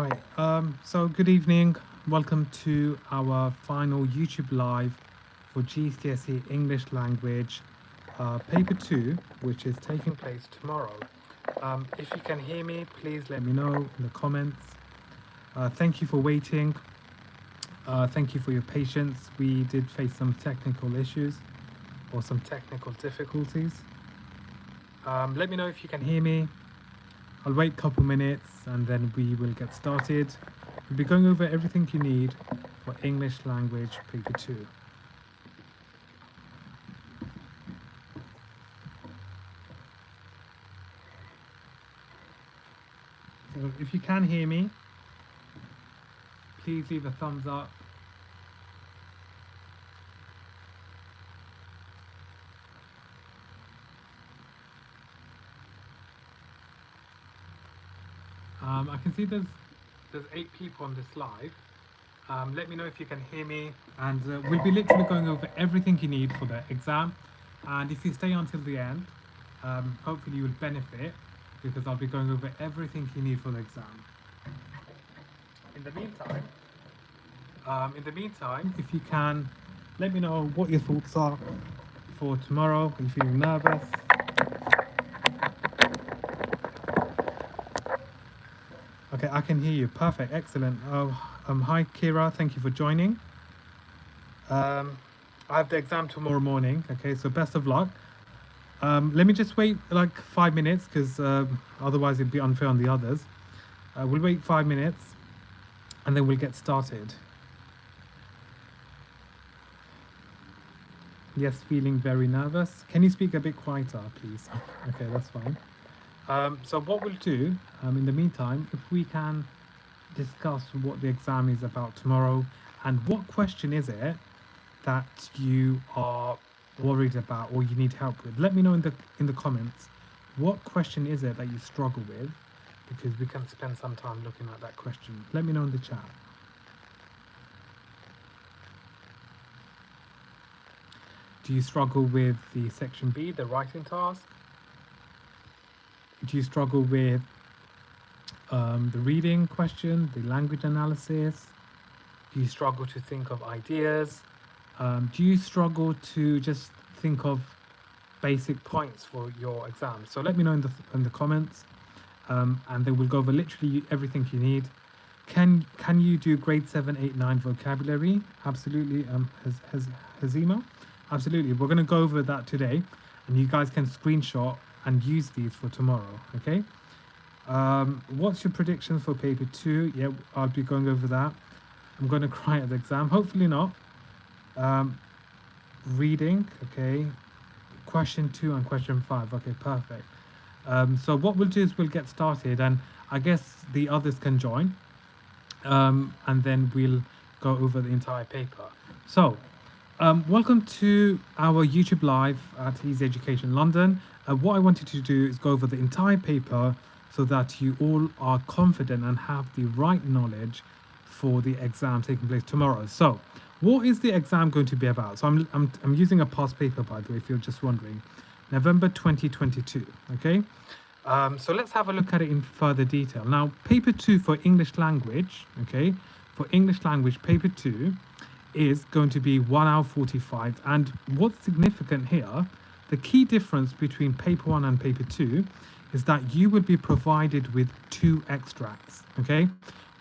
Right, so good evening. Welcome to our final YouTube Live for GCSE English Language Paper 2, which is taking place tomorrow. If you can hear me, please let me know in the comments. Thank you for waiting. Thank you for your patience. We did face some technical issues or some technical difficulties. Let me know if you can hear me. I'll wait a couple minutes and then we will get started. We'll be going over everything you need for English Language Paper 2. So if you can hear me, please leave a thumbs up. I can see there's 8 people on this live. Let me know if you can hear me, and we'll be literally going over everything you need for the exam. And if you stay until the end, hopefully you will benefit, because I'll be going over everything you need for the exam. In the meantime, if you can, let me know what your thoughts are for tomorrow. Are you feeling nervous? Okay, I can hear you. Perfect, excellent. Hi Kira, thank you for joining. I have the exam tomorrow morning. Okay, so best of luck. Let me just wait like 5 minutes, because otherwise it'd be unfair on the others. We'll wait 5 minutes and then we'll get started. Yes, feeling very nervous. Can you speak a bit quieter, please? Okay, that's fine. So what we'll do, in the meantime, if we can discuss what the exam is about tomorrow and what question is it that you are worried about or you need help with. Let me know in the comments, what question is it that you struggle with, because we can spend some time looking at that question. Let me know in the chat. Do you struggle with the section B, the writing task? Do you struggle with the reading question, the language analysis? Do you struggle to think of ideas? Do you struggle to just think of basic points for your exam? So let me know in the comments, and then we'll go over literally everything you need. Can you do grade 7, 8, 9 vocabulary? Absolutely. Hazima? Absolutely. We're going to go over that today, and you guys can screenshot and use these for tomorrow. Okay. What's your predictions for paper 2? Yeah, I'll be going over that. I'm going to cry at the exam. Hopefully not. Reading. Okay. Question 2 and question 5. Okay, perfect. So what we'll do is we'll get started, and I guess the others can join, and then we'll go over the entire paper. So welcome to our YouTube Live at Easy Education London. What I wanted to do is go over the entire paper so that you all are confident and have the right knowledge for the exam taking place tomorrow. So what is the exam going to be about? So I'm using a past paper, by the way, if you're just wondering. November 2022, okay? So let's have a look at it in further detail. Now, paper 2 for English language, okay? For English language, paper 2 is going to be 1 hour 45. And what's significant here, the key difference between paper 1 and paper 2 is that you will be provided with 2 extracts, okay?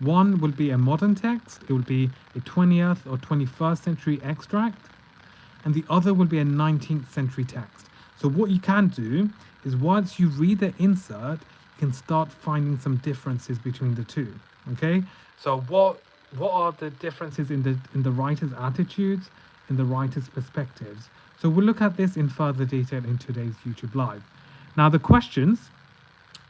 One will be a modern text, it will be a 20th or 21st century extract, and the other will be a 19th century text. So what you can do is, once you read the insert, you can start finding some differences between the two, okay? So what are the differences in the writer's attitudes, in the writer's perspectives? So we'll look at this in further detail in today's YouTube Live. Now the questions,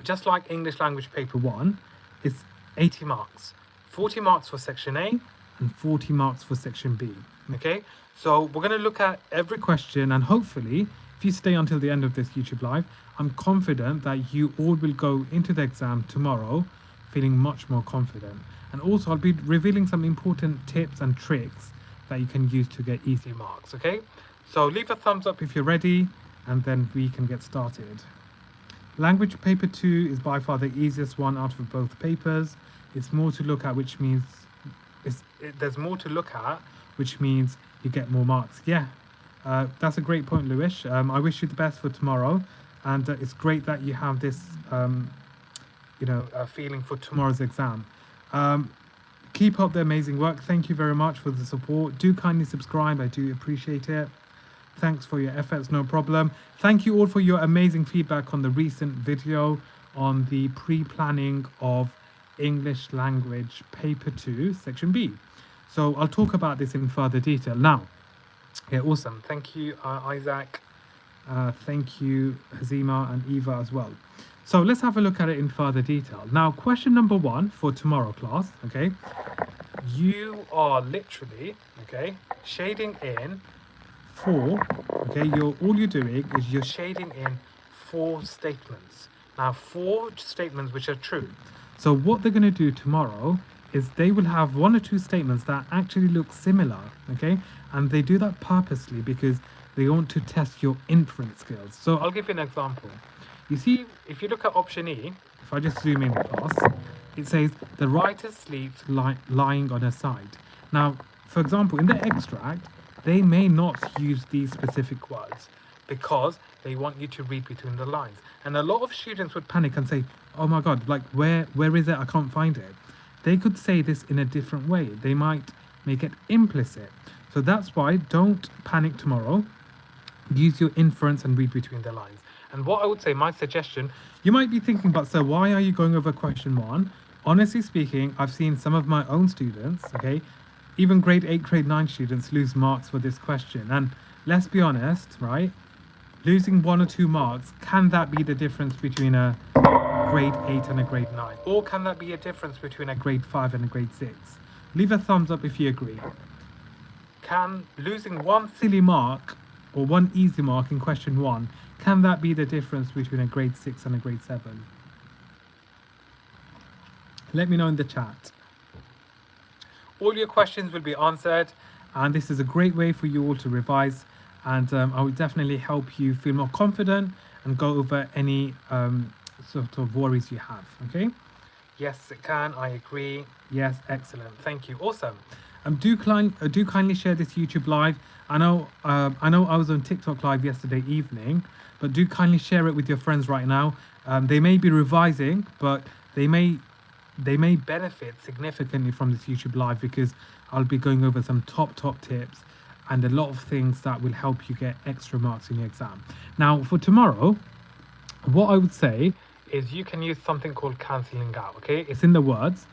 just like English language paper 1, is 80 marks. 40 marks for section A and 40 marks for section B, okay? So we're going to look at every question, and hopefully, if you stay until the end of this YouTube Live, I'm confident that you all will go into the exam tomorrow feeling much more confident. And also I'll be revealing some important tips and tricks that you can use to get easy marks, okay? So leave a thumbs up if you're ready, and then we can get started. Language paper 2 is by far the easiest one out of both papers. It's more to look at, which means there's more to look at, which means you get more marks. Yeah, that's a great point, Lewis. I wish you the best for tomorrow, and it's great that you have this, feeling for tomorrow's exam. Keep up the amazing work. Thank you very much for the support. Do kindly subscribe. I do appreciate it. Thanks for your efforts, no problem. Thank you all for your amazing feedback on the recent video on the pre-planning of English language paper 2 section B. So I'll talk about this in further detail now. Yeah, awesome. Thank you, Isaac. Thank you, Hazima and Eva as well. So let's have a look at it in further detail. Now, question number 1 for tomorrow, class, okay? You are literally, okay, shading in 4, okay? All you're doing is you're shading in 4 statements. Now, 4 statements which are true. So what they're going to do tomorrow is they will have 1 or 2 statements that actually look similar, okay? And they do that purposely because they want to test your inference skills. So I'll give you an example. You see, if you look at option E, if I just zoom in class, it says the writer sleeps lying on her side. Now, for example, in the extract, they may not use these specific words because they want you to read between the lines. And a lot of students would panic and say, oh my God, like where is it? I can't find it. They could say this in a different way. They might make it implicit. So that's why don't panic tomorrow. Use your inference and read between the lines. And what I would say, my suggestion, you might be thinking, but sir, why are you going over question 1? Honestly speaking, I've seen some of my own students, okay, even grade 8, grade 9 students lose marks for this question. And let's be honest, right? Losing 1 or 2 marks, can that be the difference between a grade 8 and a grade 9? Or can that be a difference between a grade 5 and a grade 6? Leave a thumbs up if you agree. Can losing 1 silly mark or 1 easy mark in question 1, can that be the difference between a grade 6 and a grade 7? Let me know in the chat. All your questions will be answered, and this is a great way for you all to revise, and I will definitely help you feel more confident and go over any sort of worries you have, okay? Yes, it can, I agree. Yes, excellent, thank you, awesome. Do kindly share this YouTube live. I know I was on TikTok live yesterday evening, but do kindly share it with your friends right now. They may be revising, but they may benefit significantly from this YouTube live because I'll be going over some top tips and a lot of things that will help you get extra marks in your exam. Now, for tomorrow, what I would say is you can use something called cancelling out, okay? It's in the words.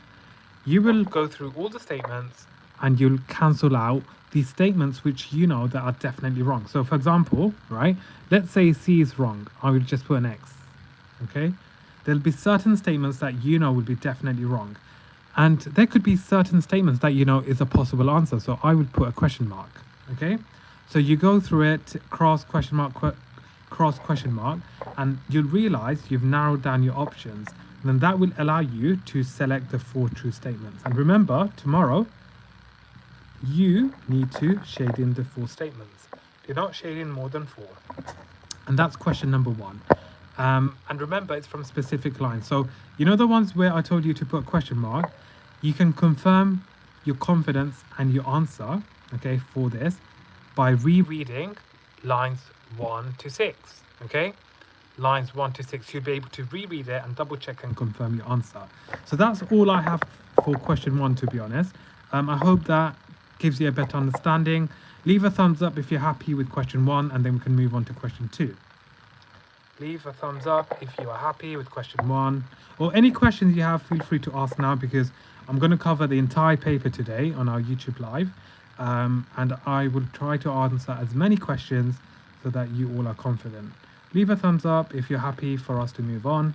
You will go through all the statements and you'll cancel out these statements which you know that are definitely wrong. So for example, right, let's say C is wrong. I will just put an X, okay? There'll be certain statements that you know will be definitely wrong. And there could be certain statements that you know is a possible answer. So I would put a question mark, okay? So you go through it, cross question mark, and you'll realize you've narrowed down your options. And then that will allow you to select the 4 true statements. And remember, tomorrow, you need to shade in the 4 statements. Do not shade in more than 4. And that's question number 1. And remember, it's from specific lines. So, you know the ones where I told you to put a question mark? You can confirm your confidence and your answer, okay, for this by rereading lines 1 to 6, okay? Lines 1 to 6, you'll be able to reread it and double check and confirm your answer. So that's all I have for question 1, to be honest. I hope that gives you a better understanding. Leave a thumbs up if you're happy with question 1, and then we can move on to question 2. Leave a thumbs up if you are happy with question 1. Or any questions you have, feel free to ask now, because I'm going to cover the entire paper today on our YouTube live. And I will try to answer as many questions so that you all are confident. Leave a thumbs up if you're happy for us to move on.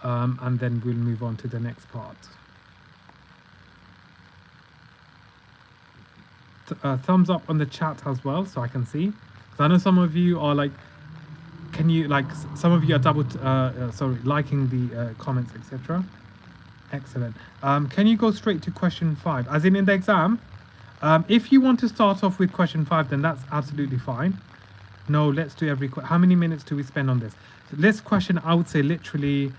And then we'll move on to the next part. Thumbs up on the chat as well, so I can see. Because I know some of you are like, can you, like, some of you are liking the comments, etc. Excellent. Can you go straight to question 5, as in the exam? If you want to start off with question 5, then that's absolutely fine. No, let's do how many minutes do we spend on this? So this question, I would say literally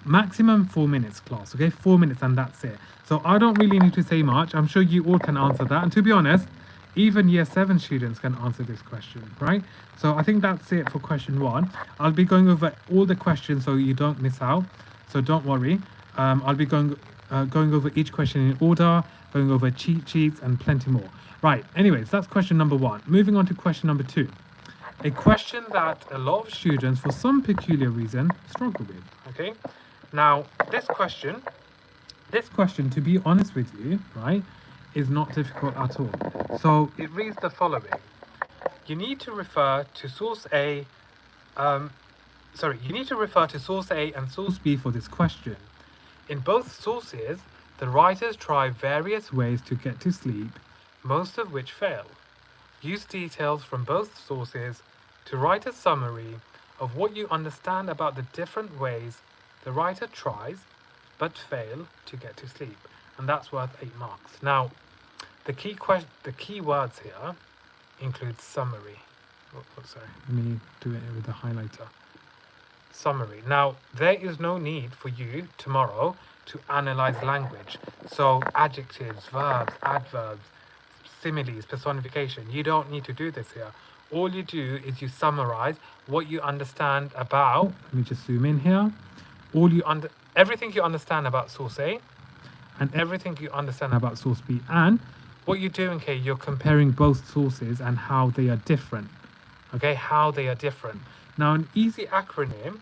Maximum 4 minutes class, okay? 4 minutes and that's it. So I don't really need to say much. I'm sure you all can answer that. And to be honest, even year 7 students can answer this question, right? So I think that's it for question 1. I'll be going over all the questions so you don't miss out. So don't worry. I'll be going over each question in order, going over cheat sheets and plenty more. Right, anyways, that's question number 1. Moving on to question number 2. A question that a lot of students, for some peculiar reason, struggle with, okay? Now, this question, to be honest with you, right, is not difficult at all. So it reads the following. You need to refer to source A, you need to refer to source A and source B for this question. In both sources, the writers try various ways to get to sleep, most of which fail. Use details from both sources to write a summary of what you understand about the different ways the writer tries but fail to get to sleep. And that's worth 8 marks. Now, the key words here include summary. Sorry, let me do it with the highlighter. Summary. Now, there is no need for you tomorrow to analyze language. So adjectives, verbs, adverbs, similes, personification. You don't need to do this here. All you do is you summarize what you understand about. Let me just zoom in here. Everything you understand about source A and everything you understand about source B. And what you're doing here, you're comparing both sources and how they are different. Okay, how they are different. Now, an easy acronym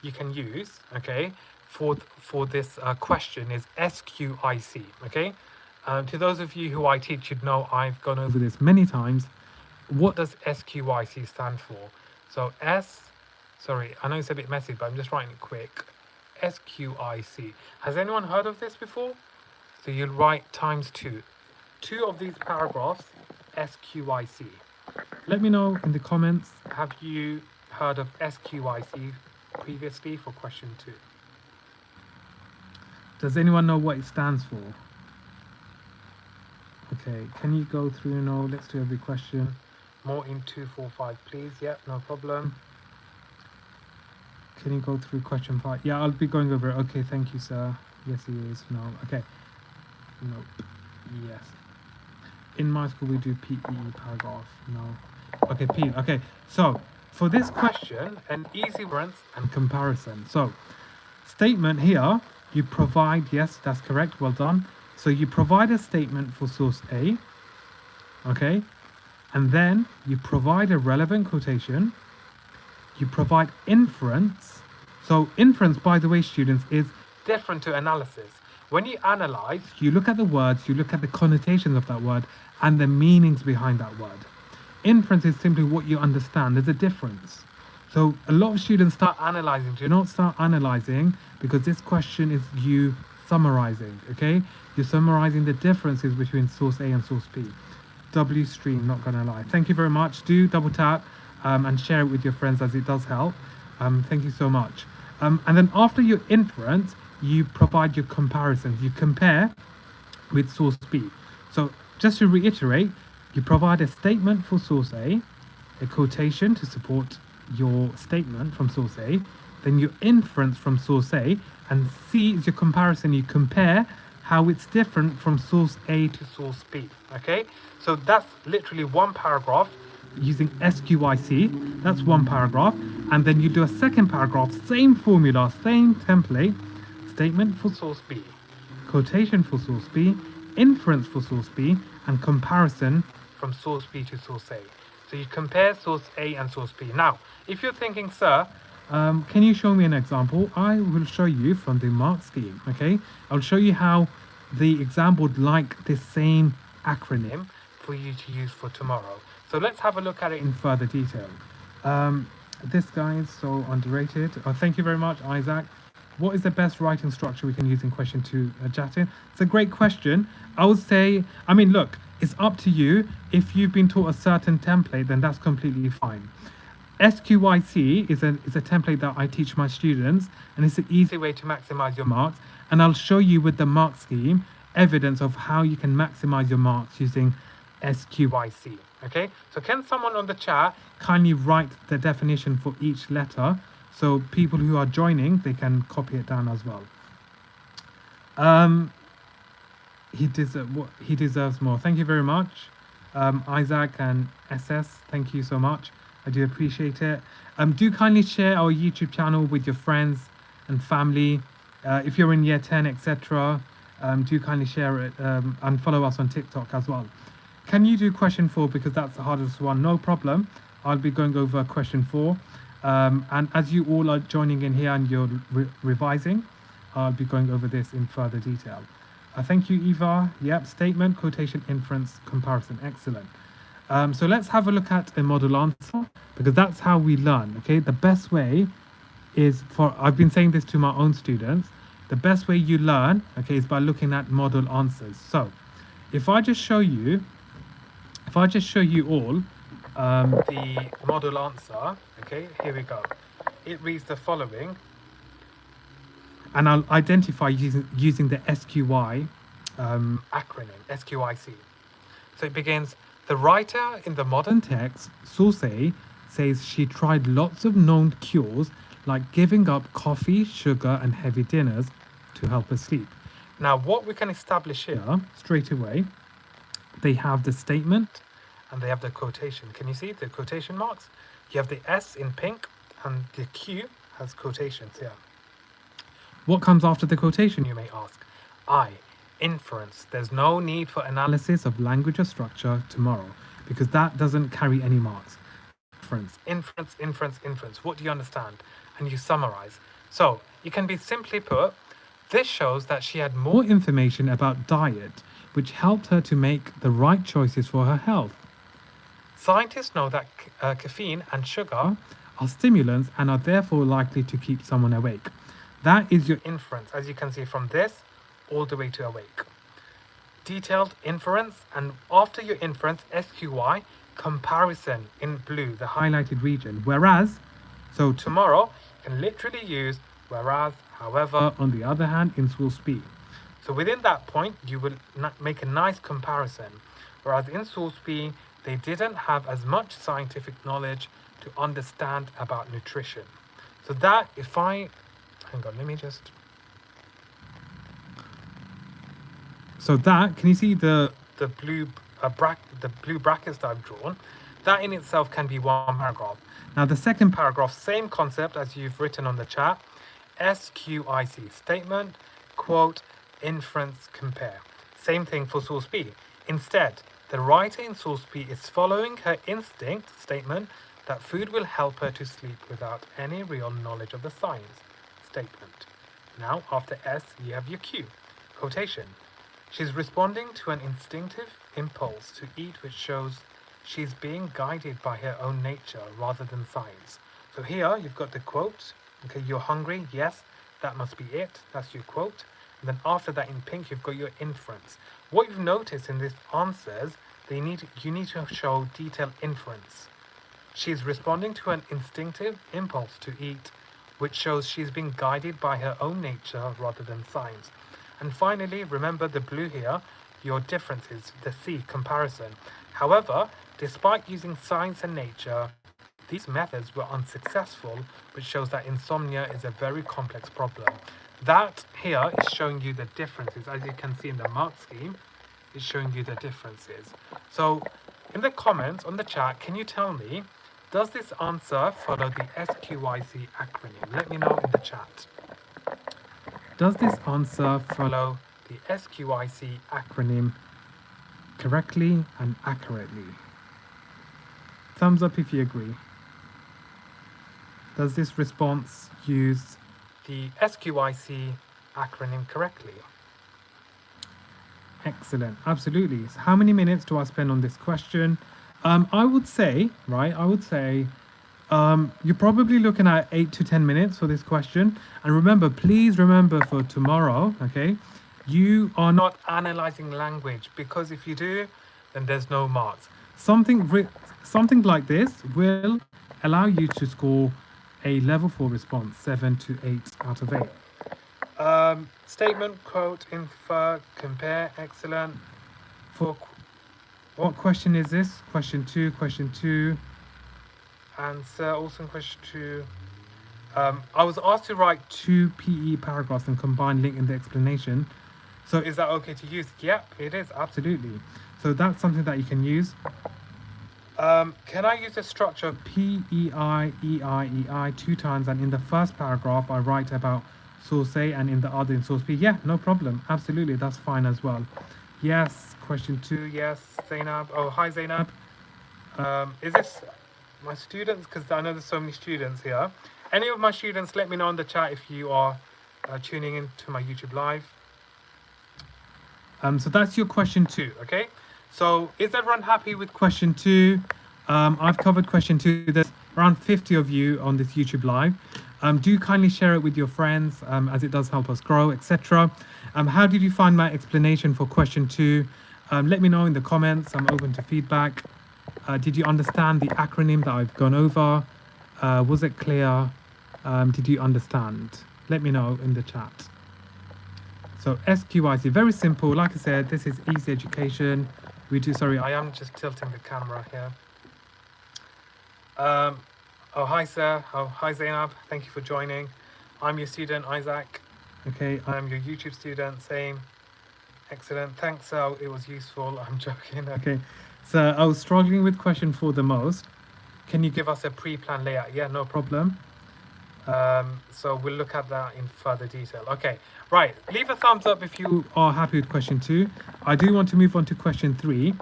you can use, okay, for this question is SQIC. Okay. To those of you who I teach, you'd know I've gone over this many times. What does SQIC stand for? So I know it's a bit messy, but I'm just writing it quick. SQIC. Has anyone heard of this before? So you'll write times 2. 2 of these paragraphs, SQIC. Let me know in the comments, have you heard of SQIC previously for question 2? Does anyone know what it stands for? Okay, can you go through, let's do every question. More in 2, 4, 5, please. Yep, no problem. Can you go through question 5? Yeah, I'll be going over it. Okay, thank you, sir. Yes, he is. No. Okay. Nope. Yes. In my school, we do PE paragraph. No. Okay, P. Okay, so for this question, an easy reference and comparison. So, statement here, you provide, yes, that's correct. Well done. So you provide a statement for source A, okay, and then you provide a relevant quotation, you provide inference. So inference, by the way, students, is different to analysis. When you analyze, you look at the words, you look at the connotations of that word and the meanings behind that word. Inference is simply what you understand. There's a difference. So a lot of students start analyzing. Do not start analyzing, because this question is you summarizing, okay? You're summarizing the differences between source A and source B. W stream, not gonna lie. Thank you very much. Do double tap and share it with your friends, as it does help. Thank you so much. And then after your inference, you provide your comparisons. You compare with source B. So just to reiterate, you provide a statement for source A, a quotation to support your statement from source A, then your inference from source A, and C is your comparison. You compare how it's different from source A to source B, okay? So that's literally one paragraph using SQIC, that's one paragraph, and then you do a second paragraph, same formula, same template, statement for source B, quotation for source B, inference for source B, and comparison from source B to source A. So you compare source A and source B. Now, if you're thinking, sir, can you show me an example? I will show you from the mark scheme, okay? I'll show you how the exam would like this same acronym for you to use for tomorrow. So let's have a look at it in further detail. This guy is so underrated. Thank you very much, Isaac. What is the best writing structure we can use in question 2, Jatin? It's a great question. I would say, look, it's up to you. If you've been taught a certain template, then that's completely fine. SQIC is a template that I teach my students, and it's an easy way to maximize your marks. And I'll show you with the mark scheme evidence of how you can maximize your marks using SQIC. Okay, so can someone on the chat kindly write the definition for each letter so people who are joining, they can copy it down as well. Um, he deserves more. Thank you very much, Isaac and SS. Thank you so much. I do appreciate it. Do kindly share our YouTube channel with your friends and family. If you're in year 10, etc., do kindly share it, and follow us on TikTok as well. Can you do question 4 because that's the hardest one? No problem. I'll be going over question 4. And as you all are joining in here and you're revising, I'll be going over this in further detail. Thank you, Eva. Yep, statement, quotation, inference, comparison. Excellent. So let's have a look at a model answer because that's how we learn. Okay, the best way is I've been saying this to my own students. The best way you learn, okay, is by looking at model answers. So if I just show you all the model answer, okay, here we go. It reads the following, and I'll identify using the SQI acronym, SQIC. So it begins, the writer in the modern text, Source A, says she tried lots of known cures like giving up coffee, sugar, and heavy dinners to help her sleep. Now, what we can establish here straight away, they have the statement and they have the quotation. Can you see the quotation marks? You have the S in pink and the Q has quotations here. What comes after the quotation, you may ask? I, inference. There's no need for analysis of language or structure tomorrow because that doesn't carry any marks. Inference, inference, inference. What do you understand? And you summarize. So you can be simply put, this shows that she had more information about diet, which helped her to make the right choices for her health. Scientists know that caffeine and sugar are stimulants and are therefore likely to keep someone awake. That is your inference, as you can see from this all the way to awake. Detailed inference, and after your inference, SQI, comparison in blue, the highlighted region. Whereas, so tomorrow, you can literally use whereas, however, on the other hand, in source B. So within that point, you will make a nice comparison. Whereas in source B, they didn't have as much scientific knowledge to understand about nutrition. So that, hang on, let me just... So that, can you see the blue brackets that I've drawn? That in itself can be one paragraph. Now the second paragraph, same concept as you've written on the chat. SQIC, statement, quote, inference, compare. Same thing for source B. Instead, the writer in source B is following her instinct, statement, that food will help her to sleep without any real knowledge of the science, statement. Now, after S, you have your Q, quotation. She's responding to an instinctive impulse to eat, which shows she's being guided by her own nature rather than science. So here you've got the quote. Okay, you're hungry. Yes, that must be it. That's your quote. And then after that in pink, you've got your inference. What you've noticed in these answers, you need to show detailed inference. She's responding to an instinctive impulse to eat, which shows she's being guided by her own nature rather than science. And finally, remember the blue here, your differences, the C, comparison. However, despite using science and nature, these methods were unsuccessful, which shows that insomnia is a very complex problem. That here is showing you the differences. As you can see in the mark scheme, it's showing you the differences. So in the comments on the chat, can you tell me, does this answer follow the SQIC acronym? Let me know in the chat. Does this answer follow the SQIC acronym correctly and accurately? Thumbs up if you agree. Does this response use the SQIC acronym correctly? Excellent, absolutely. So how many minutes do I spend on this question? I would say, you're probably looking at 8 to 10 minutes for this question. And remember, please remember for tomorrow, okay, you are not analyzing language, because if you do, then there's no marks. Something like this will allow you to score a level 4 response, 7 to 8 out of 8. Statement, quote, infer, compare, excellent. For what question is this? Question 2. Answer, also question 2. I was asked to write 2 PE paragraphs and combine link in the explanation. So is that okay to use? Yep, it is, absolutely. So that's something that you can use. Can I use the structure of PEI, 2 times, and in the first paragraph I write about source A and in the other in source B? Yeah, no problem. Absolutely, that's fine as well. Yes, question 2, yes, Zainab. Oh, hi Zainab. Is this my students? Because I know there's so many students here. Any of my students, let me know in the chat if you are tuning in to my YouTube live. So that's your question 2, okay? So is everyone happy with question 2? I've covered question 2. There's around 50 of you on this YouTube live. Do kindly share it with your friends as it does help us grow, etc. How did you find my explanation for question 2? Let me know in the comments. I'm open to feedback. Did you understand the acronym that I've gone over? Was it clear? Did you understand? Let me know in the chat. So SQIC, very simple. Like I said, this is easy education. Sorry, I am just tilting the camera here. Oh, hi, sir. Oh, hi, Zainab. Thank you for joining. I'm your student, Isaac. Okay, I'm your YouTube student, same. Excellent. Thanks, sir. It was useful. I'm joking. Okay, so I was struggling with question 4 the most. Can you give us a pre-planned layout? Yeah, no problem. So we'll look at that in further detail. Okay, right. Leave a thumbs up if you are happy with question 2. I do want to move on to question 3.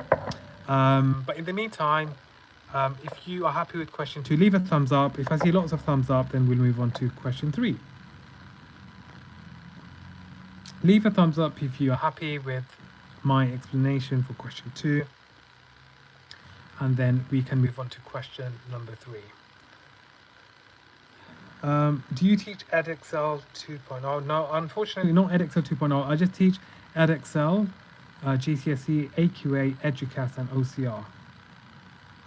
But in the meantime, if you are happy with question 2, leave a thumbs up. If I see lots of thumbs up, then we'll move on to question 3. Leave a thumbs up if you are happy with my explanation for question 2. And then we can move on to question number 3. Do you teach Edexcel 2.0? No, unfortunately not Edexcel 2.0. I just teach Edexcel, GCSE, AQA, Educast, and OCR.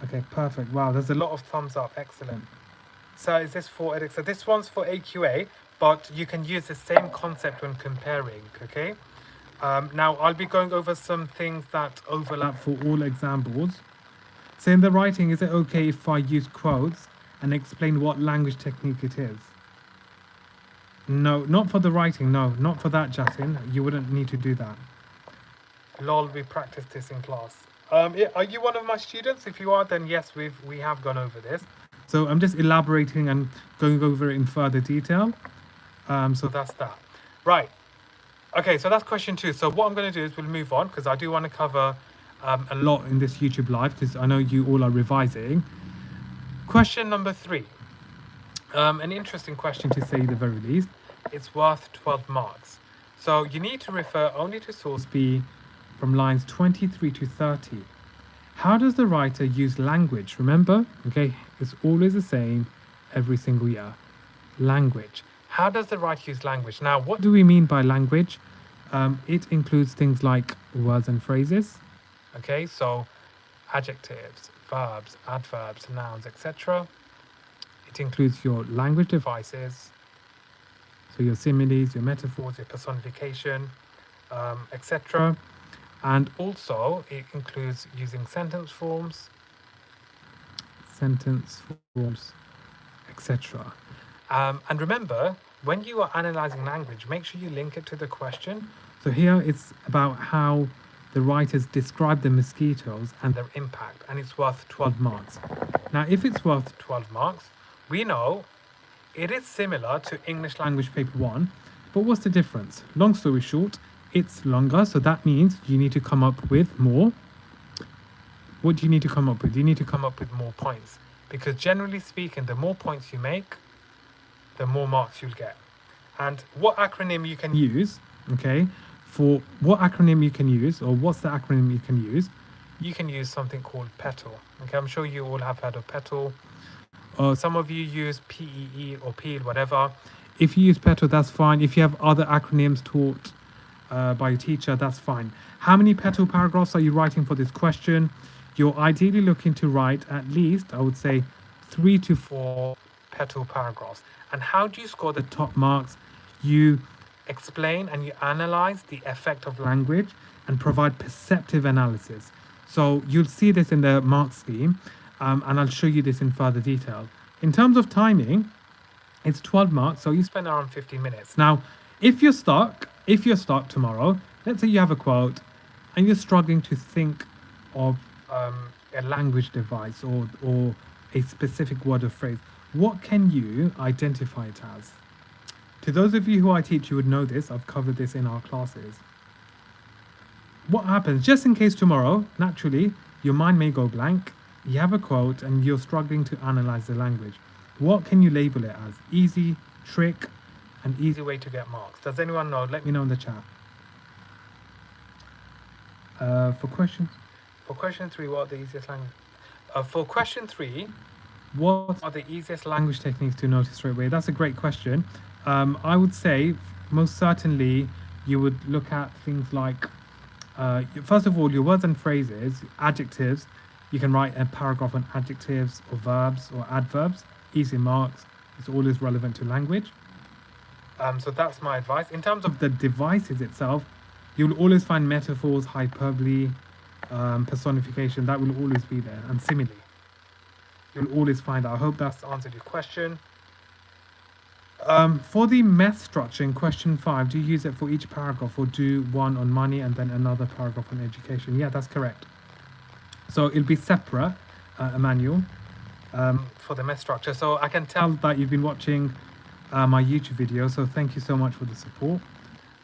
Okay, perfect. Wow, there's a lot of thumbs up. Excellent. So is this for Edexcel? This one's for AQA, but you can use the same concept when comparing, okay? Now, I'll be going over some things that overlap for all exam boards. So in the writing, is it okay if I use quotes and explain what language technique it is? No, not for the writing. No, not for that, Jatin. You wouldn't need to do that. Lol, we practiced this in class. Are you one of my students? If you are, then yes, we have gone over this. So I'm just elaborating and going over it in further detail. So that's that. Right. Okay, so that's question 2. So what I'm going to do is we'll move on because I do want to cover a lot in this YouTube live because I know you all are revising. Question number 3. An interesting question to say the very least. It's worth 12 marks. So you need to refer only to source B from lines 23 to 30. How does the writer use language? Remember, okay, it's always the same every single year. Language. How does the writer use language? Now, what do we mean by language? It includes things like words and phrases. Okay, so adjectives, verbs, adverbs, nouns, etc. It includes your language devices, so your similes, your metaphors, your personification, etc. And also it includes using sentence forms, etc. And remember, when you are analyzing language, make sure you link it to the question. So here it's about how the writers describe the mosquitoes and their impact, and it's worth 12 marks. Now, if it's worth 12 marks, we know it is similar to English Language Paper 1, but what's the difference? Long story short, it's longer, so that means you need to come up with more. What do you need to come up with? You need to come up with more points, because generally speaking, the more points you make, the more marks you'll get. And what acronym you can use, okay, for what acronym you can use, or what's the acronym you can use? You can use something called PETAL. Okay, I'm sure you all have heard of PETAL. Some of you use PEE or PEAL, whatever. If you use PETAL, that's fine. If you have other acronyms taught by your teacher, that's fine. How many PETAL paragraphs are you writing for this question? You're ideally looking to write at least, I would say, 3 to 4 PETAL paragraphs. And how do you score the top marks? You explain and you analyze the effect of language and provide perceptive analysis. So you'll see this in the mark scheme, and I'll show you this in further detail. In terms of timing, It's 12 marks, so you spend around 15 minutes. Now, if you're stuck tomorrow, let's say you have a quote and you're struggling to think of a language device or a specific word or phrase, what can you identify it as? To those of you who I teach, you would know this. I've covered this in our classes. What happens, just in case tomorrow, naturally, your mind may go blank, you have a quote and you're struggling to analyze the language. What can you label it as? Easy, trick, an easy way to get marks. Does anyone know? Let me know in the chat. For question 3, what are the easiest language? For question 3, what are the easiest language techniques to notice straight away? That's a great question. I would say most certainly you would look at things like, first of all, your words and phrases, adjectives. You can write a paragraph on adjectives or verbs or adverbs. Easy marks. It's always relevant to language. So that's my advice. In terms of the devices itself, you'll always find metaphors, hyperbole, personification. That will always be there. And simile. You'll always find that. I hope that's answered your question. For the mess structure in question 5, do you use it for each paragraph or do one on money and then another paragraph on education? Yeah, that's correct. So it'll be separate, Emmanuel, for the mess structure. So I can tell that you've been watching my YouTube video. So thank you so much for the support.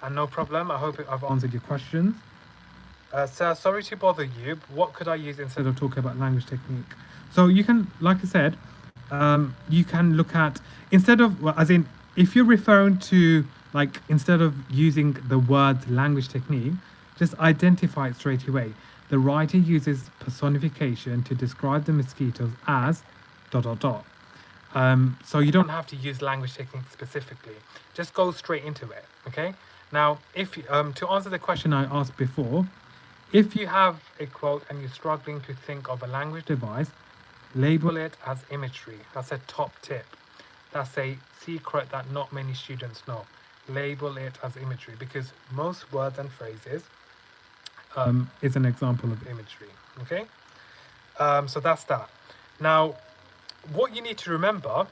And no problem. I hope I've answered your questions. Sir, sorry to bother you. What could I use instead of talking about language technique? So you can, like I said, you can look at, instead of, well, as in, if you're referring to, like, instead of using the word language technique, just identify it straight away. The writer uses personification to describe the mosquitoes as ... So you don't have to use language technique specifically. Just go straight into it, okay? Now, if to answer the question I asked before, if you have a quote and you're struggling to think of a language device, label it as imagery. That's a top tip. That's a secret that not many students know. Label it as imagery because most words and phrases is an example of imagery. Okay, so that's that. Now, what you need to remember,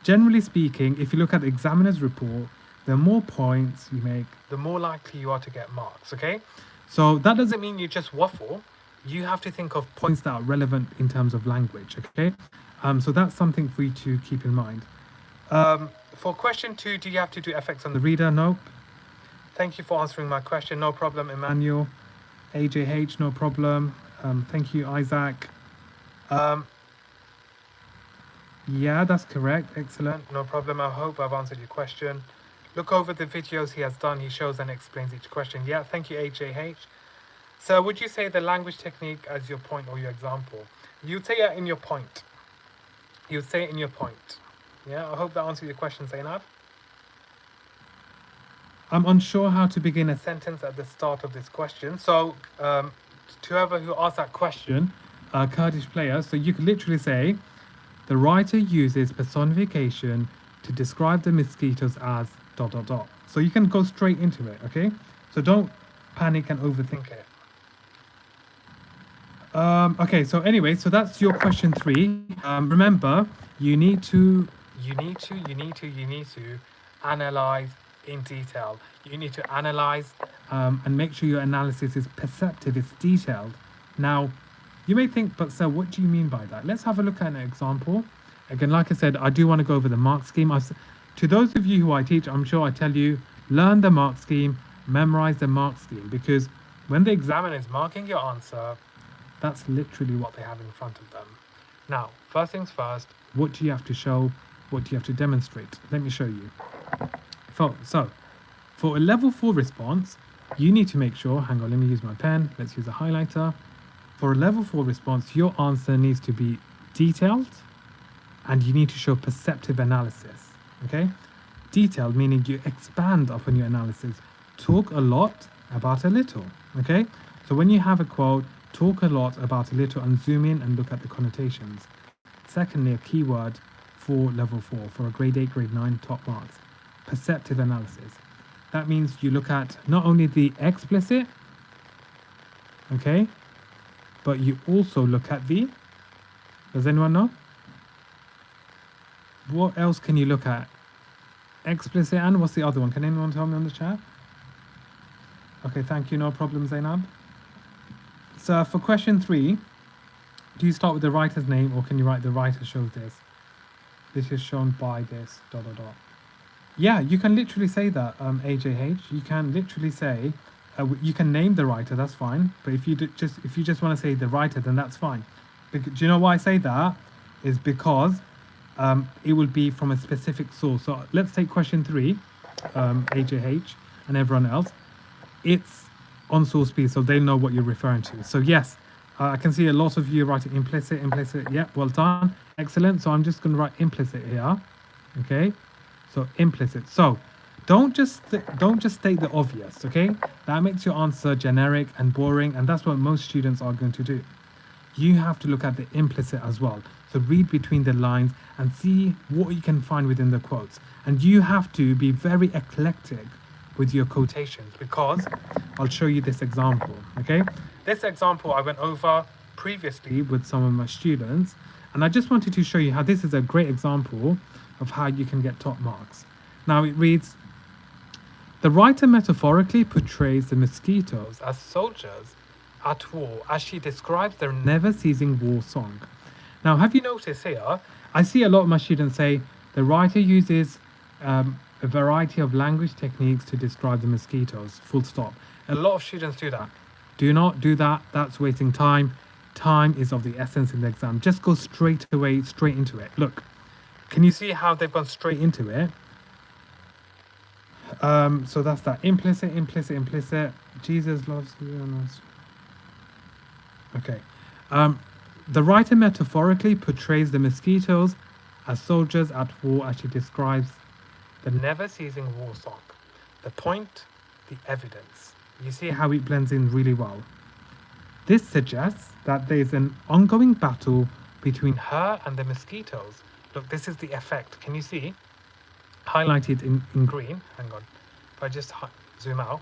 generally speaking, if you look at the examiner's report, the more points you make, the more likely you are to get marks. Okay, so that doesn't mean you just waffle. You have to think of points that are relevant in terms of language. Okay, so that's something for you to keep in mind. For question 2, do you have to do effects on the reader? Nope. Thank you for answering my question. No problem, Emmanuel. AJH, no problem. Thank you, Isaac. Yeah, that's correct. Excellent. No problem. I hope I've answered your question. Look over the videos he has done. He shows and explains each question. Yeah, thank you, AJH. So would you say the language technique as your point or your example? You'd say it in your point. You'd say it in your point. Yeah, I hope that answers your question, Zainab. I'm unsure how to begin a sentence at the start of this question. So to whoever who asked that question, Kurdish player, so you could literally say, the writer uses personification to describe the mosquitoes as ... So you can go straight into it, okay? So don't panic and overthink it. Okay, so anyway, so that's your question 3. Remember, you need to analyze in detail. You need to analyze and make sure your analysis is perceptive, it's detailed. Now, you may think, but sir, what do you mean by that? Let's have a look at an example. Again, like I said, I do want to go over the mark scheme. To those of you who I teach, I'm sure I tell you, learn the mark scheme, memorize the mark scheme, because when the examiner is marking your answer, that's literally what they have in front of them. Now, first things first, what do you have to show? What do you have to demonstrate? Let me show you. So, for a level 4 response, you need to make sure, hang on, let me use my pen. Let's use a highlighter. For a level 4 response, your answer needs to be detailed and you need to show perceptive analysis, okay? Detailed meaning you expand upon your analysis. Talk a lot about a little, okay? So when you have a quote, talk a lot about a little and zoom in and look at the connotations. Secondly, a keyword for level 4, for a grade 8, grade 9 top marks, perceptive analysis. That means you look at not only the explicit, okay, but you also look at the, does anyone know? What else can you look at? Explicit and what's the other one? Can anyone tell me on the chat? Okay, thank you. No problem, Zainab. So for question 3, do you start with the writer's name or can you write the writer shows this? This is shown by this, ... Yeah, you can literally say that, AJH. You can literally say, you can name the writer, that's fine. But if you just want to say the writer, then that's fine. Do you know why I say that? Is because it will be from a specific source. So let's take question 3, AJH and everyone else. It's on source B, so they know what you're referring to. So yes, I can see a lot of you writing implicit. Yeah, well done, excellent. So I'm just going to write implicit here. Okay, so implicit. So don't just state the obvious. Okay, that makes your answer generic and boring, and that's what most students are going to do. You have to look at the implicit as well. So read between the lines and see what you can find within the quotes. And you have to be very eclectic with your quotations, because I'll show you this example. Okay, this example I went over previously with some of my students, and I just wanted to show you how this is a great example of how you can get top marks. Now it reads, the writer metaphorically portrays the mosquitoes as soldiers at war as she describes their never-ceasing war song. Now, have you noticed here, I see a lot of my students say the writer uses a variety of language techniques to describe the mosquitoes, full stop. A lot of students do that. Do not do that. That's wasting time. Time is of the essence in the exam. Just go straight into it. Look, can you see how they've gone straight into it? So that's that. Implicit. Jesus loves you. Okay. The writer metaphorically portrays the mosquitoes as soldiers at war as she describes the never-ceasing war song. The point, the evidence. You see how it blends in really well. This suggests that there is an ongoing battle between her and the mosquitoes. Look, this is the effect. Can you see? Highlighted in green. Hang on. If I just zoom out.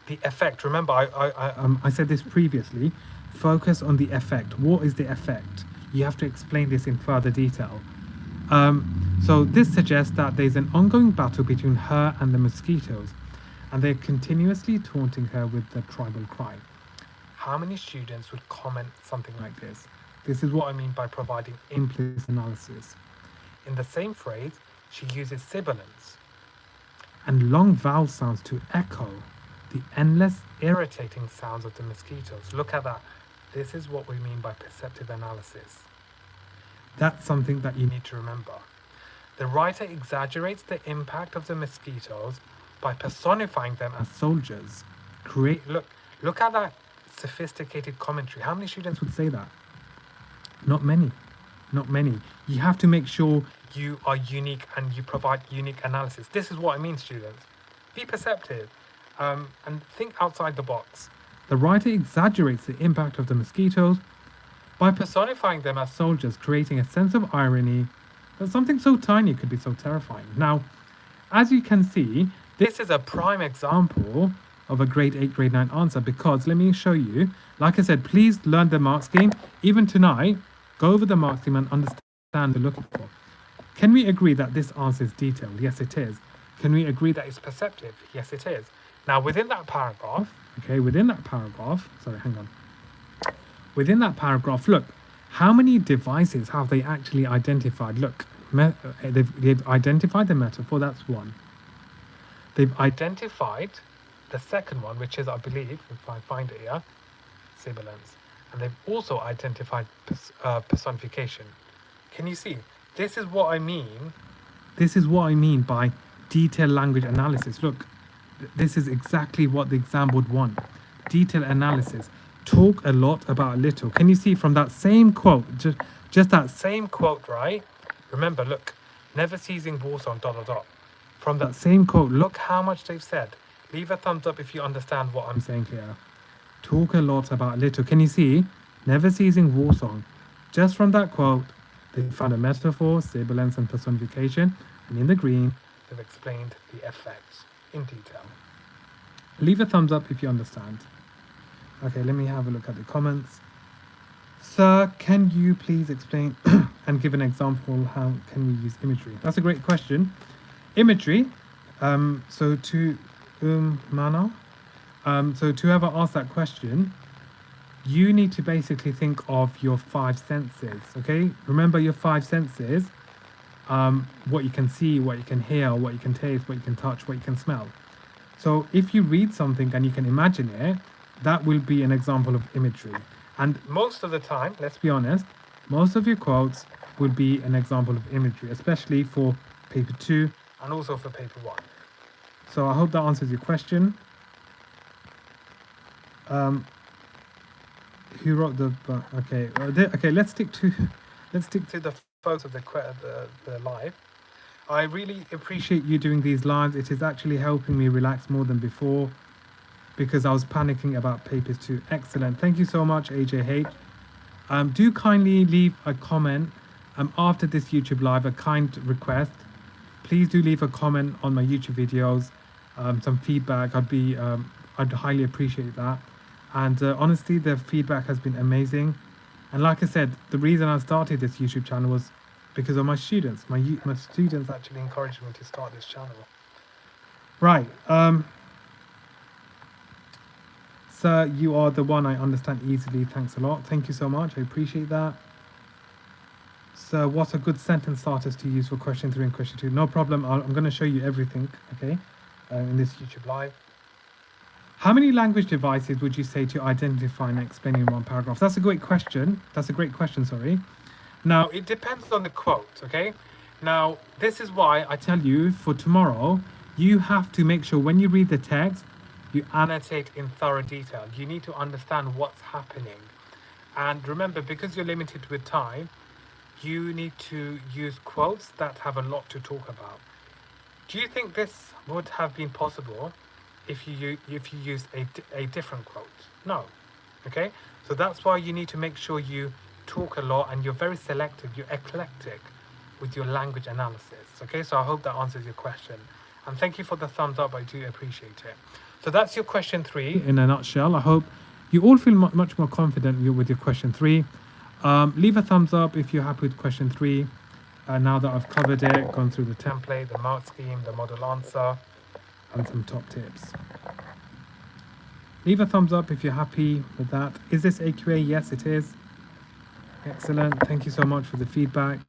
The effect. Remember, I said this previously. Focus on the effect. What is the effect? You have to explain this in further detail. So this suggests that there's an ongoing battle between her and the mosquitoes, and they're continuously taunting her with the tribal cry. How many students would comment something like this? This is what I mean by providing implicit analysis. In the same phrase, she uses sibilants and long vowel sounds to echo the endless irritating sounds of the mosquitoes. Look at that. This is what we mean by perceptive analysis. That's something that you need to remember. The writer exaggerates the impact of the mosquitoes by personifying them as soldiers. Look at that sophisticated commentary. How many students would say that? Not many. You have to make sure you are unique and you provide unique analysis. This is what I mean, students. Be perceptive and think outside the box. The writer exaggerates the impact of the mosquitoes by personifying them as soldiers, creating a sense of irony that something so tiny could be so terrifying. Now, as you can see, this is a prime example of a grade 8, grade 9 answer, because let me show you. Like I said, please learn the mark scheme. Even tonight, go over the mark scheme and understand what you're looking for. Can we agree that this answer is detailed? Yes, it is. Can we agree that it's perceptive? Yes, it is. Now, within that paragraph, within that paragraph, look, how many devices have they actually identified? Look, they've identified the metaphor, that's one. They've identified the second one, which is, I believe, if I find it here, sibilance. And they've also identified personification. Can you see? This is what I mean. This is what I mean by detailed language analysis. Look, this is exactly what the exam would want. Detailed analysis. Talk a lot about a little. Can you see from that same quote, just that same quote, right? Remember, look, never ceasing war song, ... From that same quote, look how much they've said. Leave a thumbs up if you understand what I'm saying here. Talk a lot about a little. Can you see? Never ceasing war song. Just from that quote, they found a metaphor, sibilance, and personification. And in the green, they've explained the effects in detail. Leave a thumbs up if you understand. Okay, let me have a look at the comments. Sir, can you please explain and give an example. How can we use imagery? That's a great question. Imagery. So to Mana. So to whoever asked that question, you need to basically think of your five senses. Okay, remember your five senses. What you can see, what you can hear, what you can taste, what you can touch, what you can smell. So if you read something and you can imagine it, that will be an example of imagery. And most of the time, let's be honest, most of your quotes will be an example of imagery, especially for paper 2 and also for paper 1. So I hope that answers your question. Who wrote the book? Okay, okay. Let's stick to the photos of the live. I really appreciate you doing these lives. It is actually helping me relax more than before because I was panicking about papers 2. Excellent. Thank you so much, AJH. Do kindly leave a comment after this YouTube live. A kind request. Please do leave a comment on my YouTube videos. Some feedback. I'd highly appreciate that. And honestly, the feedback has been amazing. And like I said, the reason I started this YouTube channel was because of my students. My students actually encouraged me to start this channel. Right. Sir, you are the one I understand easily. Thanks a lot. Thank you so much. I appreciate that. So what are good sentence starters to use for question 3 and question 2? No problem. I'm going to show you everything, okay, in this YouTube live. How many language devices would you say to identify and explain in one paragraph? That's a great question. That's a great question, sorry. Now, it depends on the quote, okay? Now, this is why I tell you for tomorrow, you have to make sure when you read the text, you annotate in thorough detail. You need to understand what's happening. And remember, because you're limited with time, you need to use quotes that have a lot to talk about. Do you think this would have been possible if you used a different quote? No. Okay, so that's why you need to make sure you talk a lot and you're very selective, you're eclectic with your language analysis. Okay, so I hope that answers your question, and thank you for the thumbs up. I do appreciate it. So that's your question 3 in a nutshell. I hope you all feel much more confident with your question 3. Leave a thumbs up if you're happy with question 3. Now that I've covered it, gone through the template, the mark scheme, the model answer, and some top tips. Leave a thumbs up if you're happy with that. Is this AQA? Yes, it is. Excellent. Thank you so much for the feedback.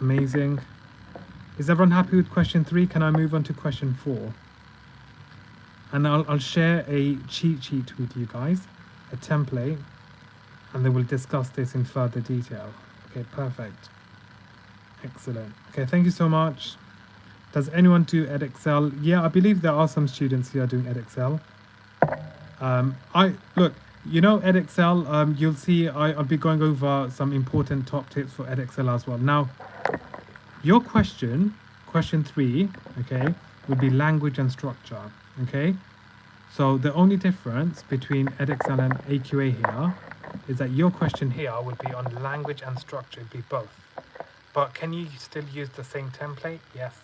Amazing. Is everyone happy with question 3? Can I move on to question 4? And I'll share a cheat sheet with you guys, a template, and then we'll discuss this in further detail. Okay, perfect. Excellent. Okay, thank you so much. Does anyone do Edexcel? Yeah, I believe there are some students here doing Edexcel. Look, you know Edexcel, you'll see I'll be going over some important top tips for Edexcel as well. Now, your question 3, okay, would be language and structure, okay? So the only difference between Edexcel and AQA here is that your question here would be on language and structure, it'd be both. But can you still use the same template? Yes.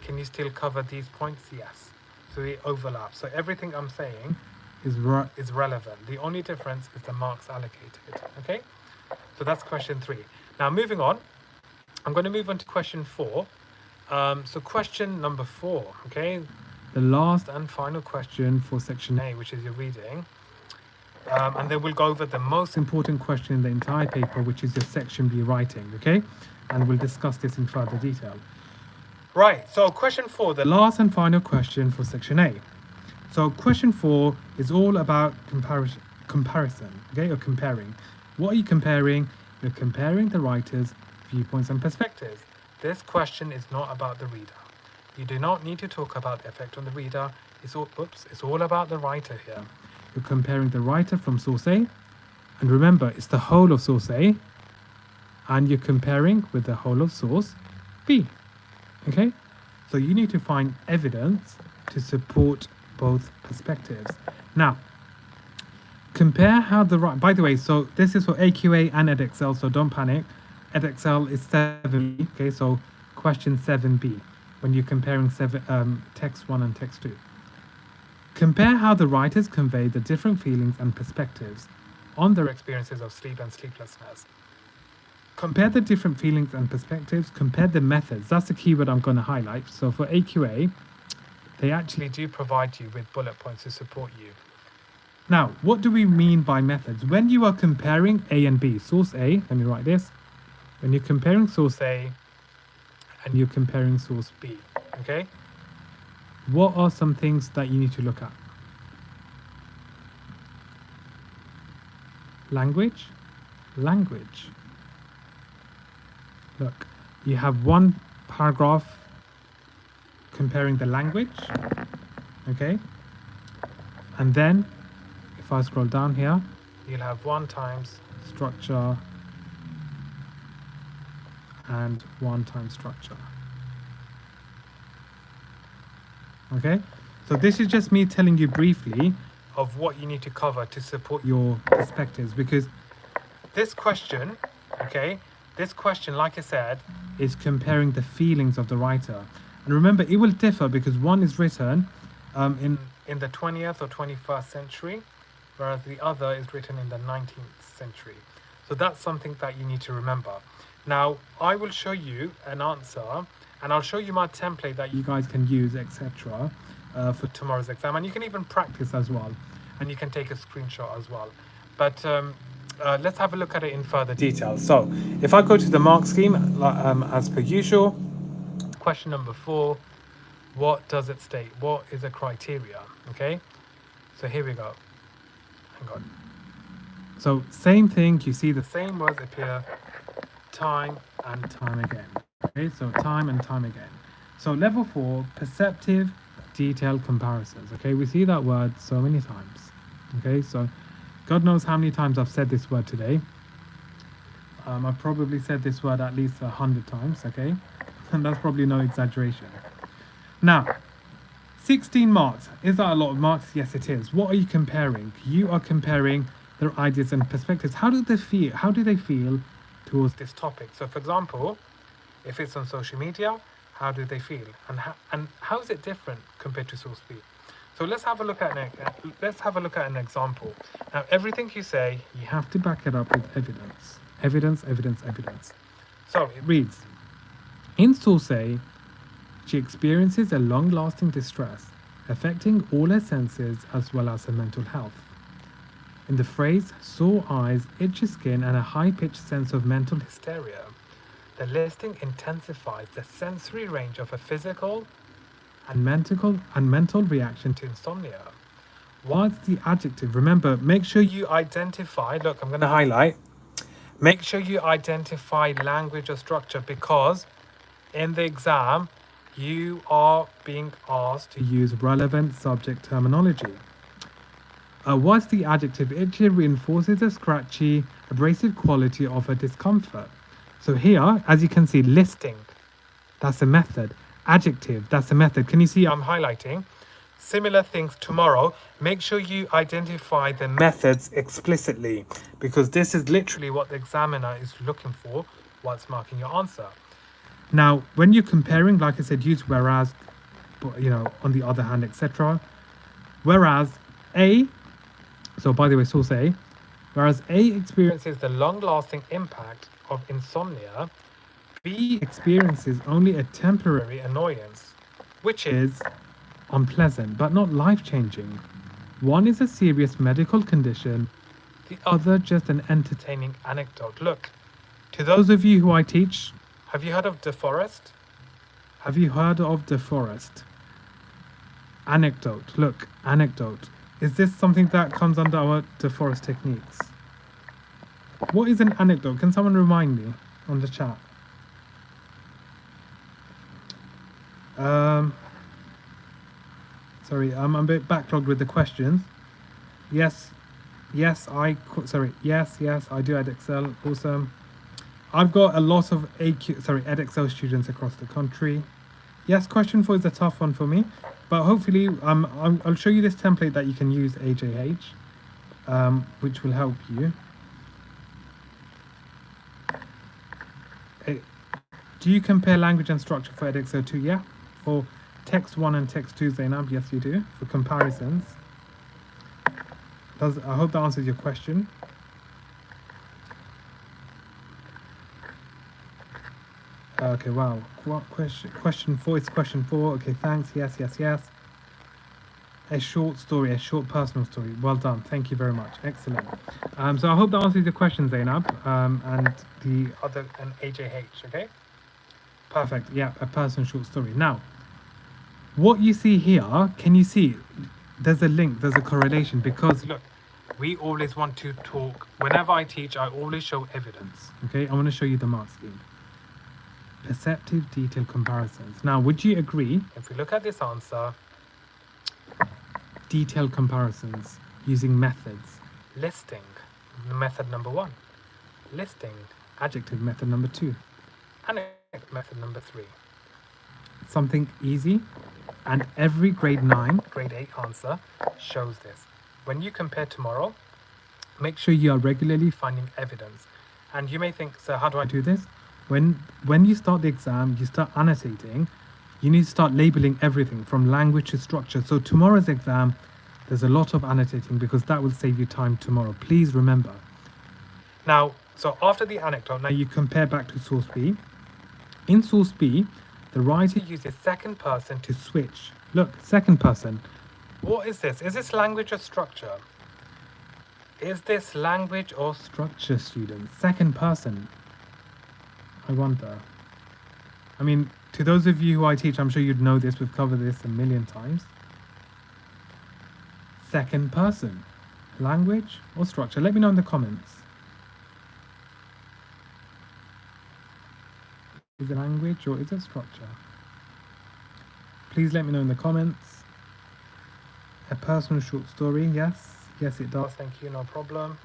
Can you still cover these points? Yes. So they overlap. So everything I'm saying is relevant. The only difference is the marks allocated. Okay? So that's question 3. Now moving on, I'm going to move on to question 4. So question number 4, okay? The last and final question for section A, which is your reading. And then we'll go over the most important question in the entire paper, which is your section B writing, okay? And we'll discuss this in further detail. Right, so question 4, the last and final question for section A. So question 4 is all about comparison, okay, or comparing. What are you comparing? You're comparing the writer's viewpoints and perspectives. This question is not about the reader. You do not need to talk about effect on the reader. It's all about the writer here. You're comparing the writer from source A, and remember, it's the whole of source A, and you're comparing with the whole of source B. Okay, so you need to find evidence to support both perspectives. Now, compare how the right. By the way, so this is for AQA and Edexcel, so don't panic. Edexcel is 7B. Okay, so question 7B when you're comparing text 1 and text 2. Compare how the writers convey the different feelings and perspectives on their experiences of sleep and sleeplessness. Compare the different feelings and perspectives. Compare the methods. That's the keyword I'm going to highlight. So for AQA, they actually do provide you with bullet points to support you. Now, what do we mean by methods? When you are comparing A and B, source A, let me write this. When you're comparing source A and you're comparing source B, okay? What are some things that you need to look at? Language. Look, you have one paragraph comparing the language, okay? And then, if I scroll down here, you'll have 1 times structure and 1 times structure. Okay, so this is just me telling you briefly of what you need to cover to support your perspectives, because this question, okay, this question, like I said, is comparing the feelings of the writer. And remember, it will differ because one is written in the 20th or 21st century, whereas the other is written in the 19th century. So that's something that you need to remember. Now, I will show you an answer, and I'll show you my template that you guys can use, etc., for tomorrow's exam. And you can even practice as well, and you can take a screenshot as well. But let's have a look at it in further detail. So if I go to the mark scheme, as per usual, question number 4, what does it state? What is a criteria? Okay, so here we go. Hang on. So same thing, you see the same words appear time and time again. Okay, so time and time again. So level 4, perceptive detailed comparisons. Okay, we see that word so many times. Okay, so God knows how many times I've said this word today. I've probably said this word at least 100 times, okay? And that's probably no exaggeration. Now, 16 marks. Is that a lot of marks? Yes, it is. What are you comparing? You are comparing their ideas and perspectives. How do they feel? How do they feel towards this topic? So, for example, if it's on social media, how do they feel? And how is it different compared to source B? So let's have a look at an example. Now, everything you say, you have to back it up with evidence. Evidence. So it reads, in source A, she experiences a long-lasting distress, affecting all her senses as well as her mental health. In the phrase, sore eyes, itchy skin, and a high-pitched sense of mental hysteria, the listing intensifies the sensory range of a physical and mental reaction to insomnia. What's the adjective? Remember, make sure you identify, look, I'm going to highlight, make sure you identify language or structure, because in the exam, you are being asked to use relevant subject terminology. What's the adjective? It reinforces the scratchy, abrasive quality of a discomfort. So here, as you can see, listing, that's a method. Adjective, that's a method. Can you see I'm highlighting? Similar things tomorrow. Make sure you identify the methods explicitly, because this is literally what the examiner is looking for whilst marking your answer. Now, when you're comparing, like I said, use whereas, on the other hand, etc. Whereas A, so by the way, source A, whereas A experiences the long-lasting impact of insomnia, B experiences only a temporary annoyance, which is unpleasant but not life-changing. One is a serious medical condition, the other just an entertaining anecdote. Look, to those of you who I teach, have you heard of DeForest? Have you heard of DeForest? Anecdote. Look, anecdote. Is this something that comes under our DeForest techniques? What is an anecdote? Can someone remind me on the chat? Sorry, I'm a bit backlogged with the questions. Yes, I do Edexcel. Awesome. I've got a lot of Edexcel students across the country. Yes, question 4 is a tough one for me, but hopefully I'll show you this template that you can use, AJH, which will help you. Do you compare language and structure for Edexcel 2? Yeah. For text 1 and text 2, Zainab, yes you do, for comparisons. I hope that answers your question. Okay, wow. What question 4 is question 4. Okay, thanks. Yes, yes, yes. A short story, a short personal story. Well done. Thank you very much. Excellent. So I hope that answers your question, Zainab, and the other, and AJH, okay? Perfect. Yeah, a personal short story. Now, what you see here, can you see? There's a link, there's a correlation, because look, we always want to talk. Whenever I teach, I always show evidence, okay? I want to show you the mark scheme. Perceptive detail comparisons. Now, would you agree, if we look at this answer, detailed comparisons using methods, listing, method number 1, listing, adjective, method number 2, anecdote, method number 3. Something easy, and every grade 9, grade 8 answer shows this. When you compare tomorrow, make sure you are regularly finding evidence. And you may think, so how do I do this? When you start the exam, you start annotating, you need to start labeling everything from language to structure. So tomorrow's exam, there's a lot of annotating because that will save you time tomorrow. Please remember. Now, so after the anecdote, now you compare back to source B. In source B, the writer uses second person to switch. Look, second person. What is this? Is this language or structure? Is this language or structure, students? Second person. I wonder. I mean, to those of you who I teach, I'm sure you'd know this. We've covered this a million times. Second person. Language or structure? Let me know in the comments. Is it language or is it structure? Please let me know in the comments. A personal short story, yes. Yes, it does. Thank you, no problem.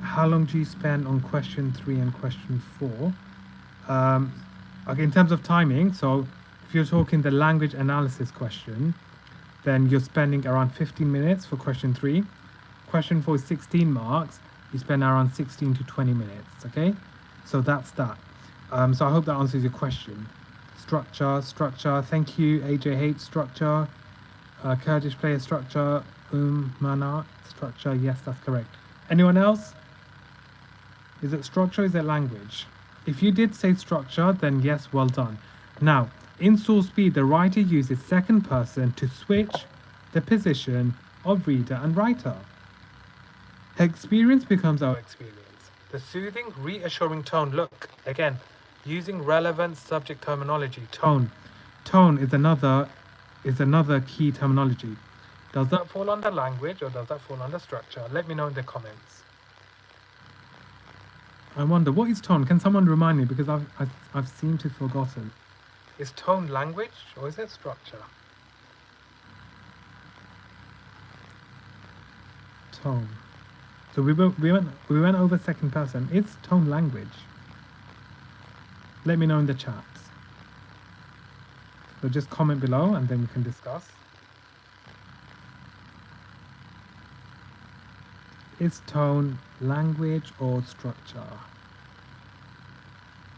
How long do you spend on question 3 and question 4? Okay, in terms of timing, so if you're talking the language analysis question, then you're spending around 15 minutes for question 3. Question 4 is 16 marks. You spend around 16 to 20 minutes, okay? So that's that. So I hope that answers your question. Structure. Thank you, AJH. Structure. Kurdish player structure. Mana. Structure. Yes, that's correct. Anyone else? Is it structure or is it language? If you did say structure, then yes, well done. Now, in source B, the writer uses second person to switch the position of reader and writer. Her experience becomes our experience. The soothing, reassuring tone. Look, again, using relevant subject terminology. Tone. Tone is another key terminology. Does that fall under language or does that fall under structure? Let me know in the comments. I wonder, what is tone? Can someone remind me? Because I've seemed to have forgotten. Is tone language or is it structure? Tone. So we went over second person. It's tone language. Let me know in the chat. So just comment below and then we can discuss. Is tone language or structure?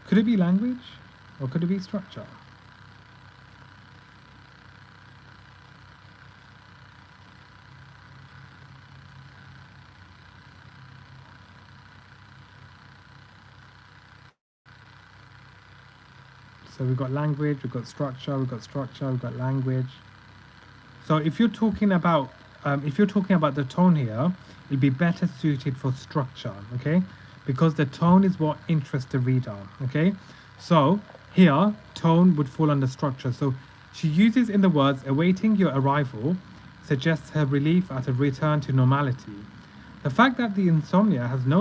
Could it be language or could it be structure? So we've got language, we've got structure, we've got language. So if you're talking about the tone here, it'd be better suited for structure, okay? Because the tone is what interests the reader, okay? So here, tone would fall under structure. So she uses in the words, awaiting your arrival, suggests her relief at a return to normality. The fact that the insomnia has no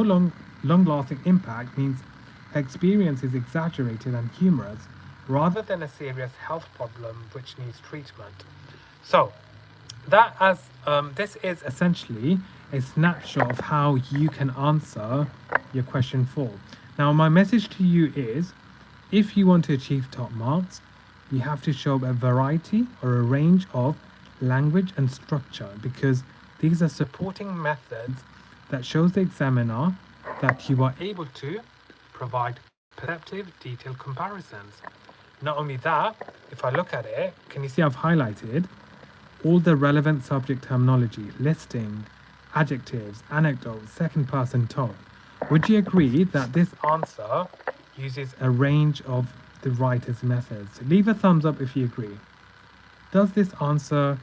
long-lasting impact means her experience is exaggerated and humorous, rather than a serious health problem which needs treatment. So this is essentially a snapshot of how you can answer your question 4. Now, my message to you is, if you want to achieve top marks, you have to show a variety or a range of language and structure, because these are supporting methods that shows the examiner that you are able to provide perceptive detailed comparisons. Not only that, if I look at it, can you see I've highlighted all the relevant subject terminology, listing, adjectives, anecdotes, second person tone. Would you agree that this answer uses a range of the writer's methods. Leave a thumbs up if you agree. Does this answer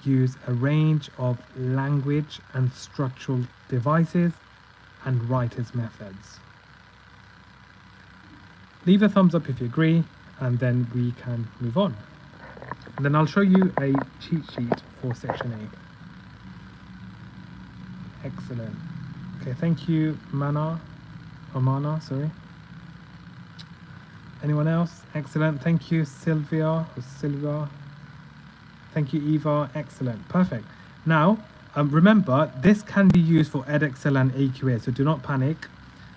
use a range of language and structural devices and writer's methods? Leave a thumbs up if you agree, and then we can move on. And then I'll show you a cheat sheet for section A. Excellent. Okay, thank you, Mana, sorry. Anyone else? Excellent. Thank you, Sylvia. Thank you, Eva. Excellent. Perfect. Now, remember, this can be used for edXL and AQA, so do not panic.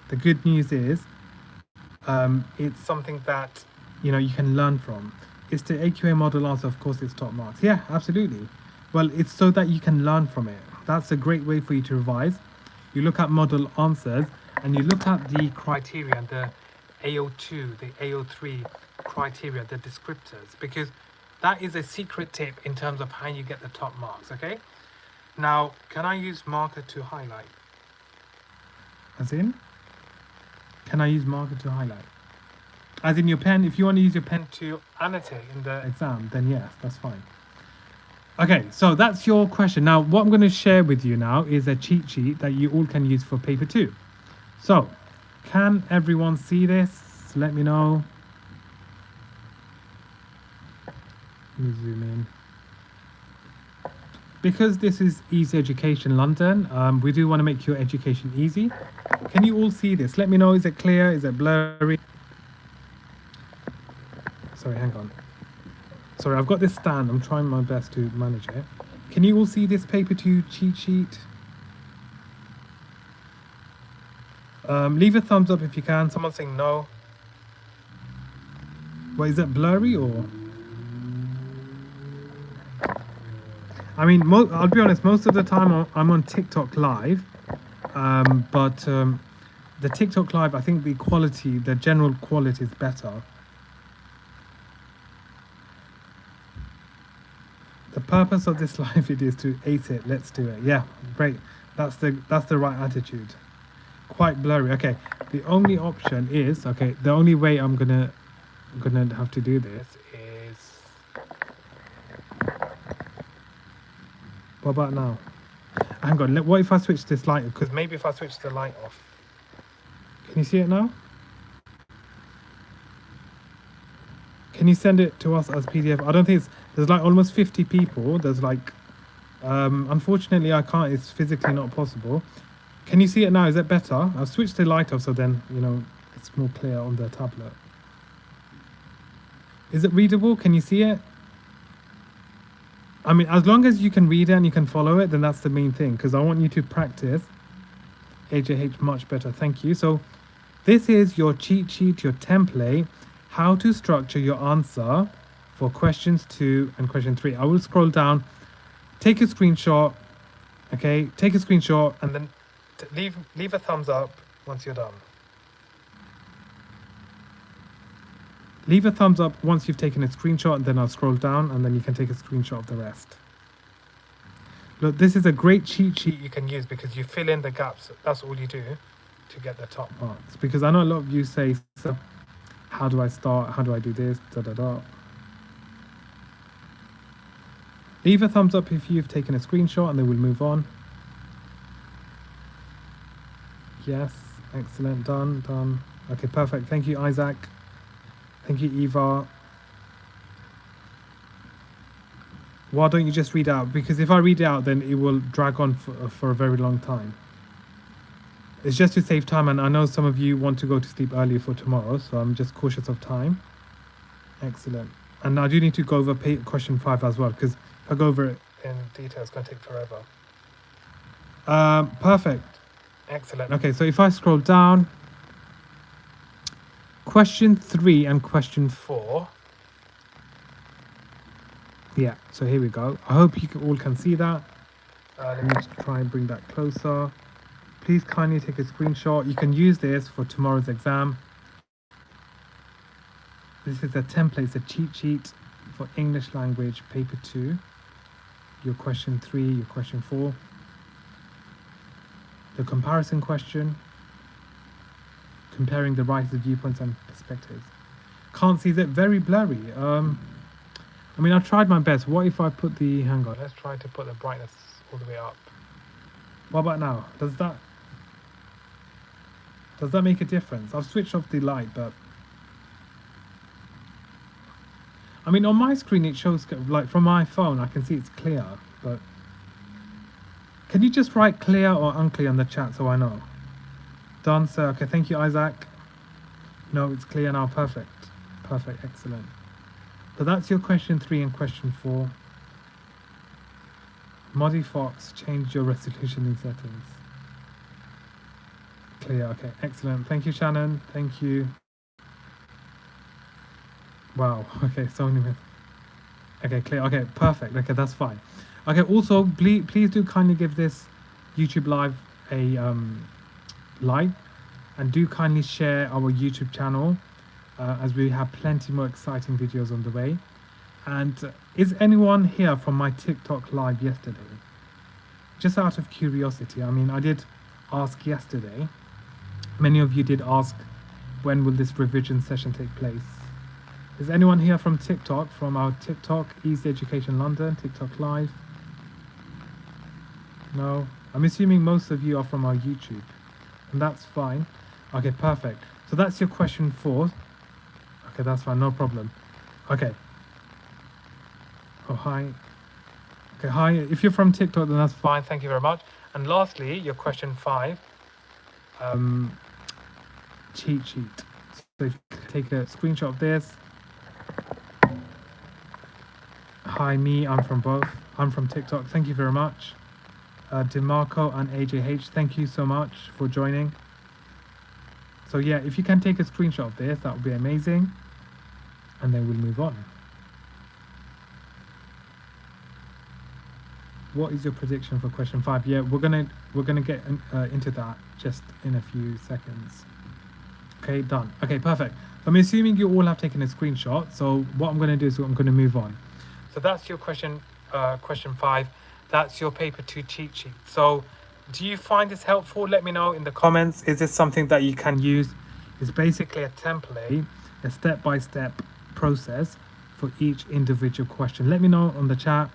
The good news is it's something that you can learn from. Is the AQA model answer? Of course, it's top marks. Yeah, absolutely. Well, it's so that you can learn from it. That's a great way for you to revise. You look at model answers and you look at the criteria, the AO2, the AO3 criteria, the descriptors, because that is a secret tip in terms of how you get the top marks, okay? Now, can I use marker to highlight? As in? Can I use marker to highlight? As in your pen, if you want to use your pen to annotate in the exam, then yes, that's fine. Okay, so that's your question. Now, what I'm going to share with you now is a cheat sheet that you all can use for paper 2. So, can everyone see this? Let me know. Let me zoom in. Because this is Easy Education London, we do want to make your education easy. Can you all see this? Let me know, is it clear? Is it blurry? Sorry, hang on. Sorry, I've got this stand. I'm trying my best to manage it. Can you all see this paper 2 cheat sheet? Leave a thumbs up if you can. Someone's saying no. Well, is it blurry or? I mean, I'll be honest, most of the time I'm on TikTok live, but the TikTok live, I think the quality, the general quality is better. The purpose of this live video is to ace it. Let's do it. Yeah, great. That's the right attitude. Quite blurry. Okay, the only option is, okay, the only way I'm gonna have to do this is, what about now? Hang on, what if I switch this light? Because maybe if I switch the light off. Can you see it now? Can you send it to us as PDF? I don't think there's like almost 50 people. There's like, unfortunately I can't, it's physically not possible. Can you see it now? Is it better? I've switched the light off so then, it's more clear on the tablet. Is it readable? Can you see it? I mean, as long as you can read it and you can follow it, then that's the main thing, because I want you to practice. AJH, much better. Thank you. So this is your cheat sheet, your template, how to structure your answer for questions 2 and question 3. I will scroll down, take a screenshot, okay? Take a screenshot and then leave a thumbs up once you're done. Leave a thumbs up once you've taken a screenshot, and then I'll scroll down and then you can take a screenshot of the rest. Look, this is a great cheat sheet you can use because you fill in the gaps. That's all you do to get the top marks. Because I know a lot of you say, so how do I start? How do I do this? Leave a thumbs up if you've taken a screenshot and then we'll move on. Yes, excellent, done. Okay, perfect. Thank you, Isaac. Thank you, Eva. Why don't you just read out? Because if I read it out, then it will drag on for a very long time. It's just to save time, and I know some of you want to go to sleep early for tomorrow, so I'm just cautious of time. Excellent. And I do need to go over question 5 as well, because if I go over it in detail, it's going to take forever. Perfect. Excellent. Okay, so if I scroll down, question 3 and question 4. Yeah, so here we go. I hope you all can see that. Let me just try and bring that closer. Please kindly take a screenshot. You can use this for tomorrow's exam. This is a template, it's a cheat sheet for English language paper 2. Your question 3, your question 4. The comparison question. comparing the writer's viewpoints and perspectives. Can't see, is it very blurry? I mean, I tried my best. What if I put the, hang on, let's try to put the brightness all the way up. What about now? Does that make a difference? I've switched off the light, but I mean, on my screen it shows, like from my phone, I can see it's clear, but can you just write clear or unclear in the chat so I know? Done, sir. Okay, thank you, Isaac. No, it's clear now. Perfect. Perfect, excellent. So that's your question 3 and question 4. Moddy Fox, change your resolution in settings. Clear, okay, excellent. Thank you, Shannon. Thank you. Wow, okay, so many. Okay, clear, okay, perfect. Okay, that's fine. Okay, also, please do kindly give this YouTube Live a like, and do kindly share our YouTube channel as we have plenty more exciting videos on the way. And is anyone here from my TikTok live yesterday? Just out of curiosity, I mean, I did ask yesterday. Many of you did ask, when will this revision session take place? Is anyone here from TikTok, from our TikTok, Easy Education London, TikTok live? No? I'm assuming most of you are from our YouTube, and that's fine. Okay, perfect. So that's your question 4. Okay, that's fine, no problem. Okay. Oh, hi. Okay, hi. If you're from TikTok, then that's fine. Thank you very much. And lastly, your question 5. Cheat sheet. So if you take a screenshot of this. Hi, me. I'm from both. I'm from TikTok. Thank you very much. DeMarco and AJH, thank you so much for joining. So yeah, if you can take a screenshot of this, that would be amazing. And then we'll move on. What is your prediction for question 5? Yeah, we're gonna get into that just in a few seconds. Okay, done. Okay, perfect. I'm assuming you all have taken a screenshot. So what I'm gonna do is I'm gonna move on. So that's your question 5. That's your paper 2 cheat sheet. So do you find this helpful? Let me know in the comments. Is this something that you can use? It's basically a template, a step-by-step process for each individual question. Let me know on the chat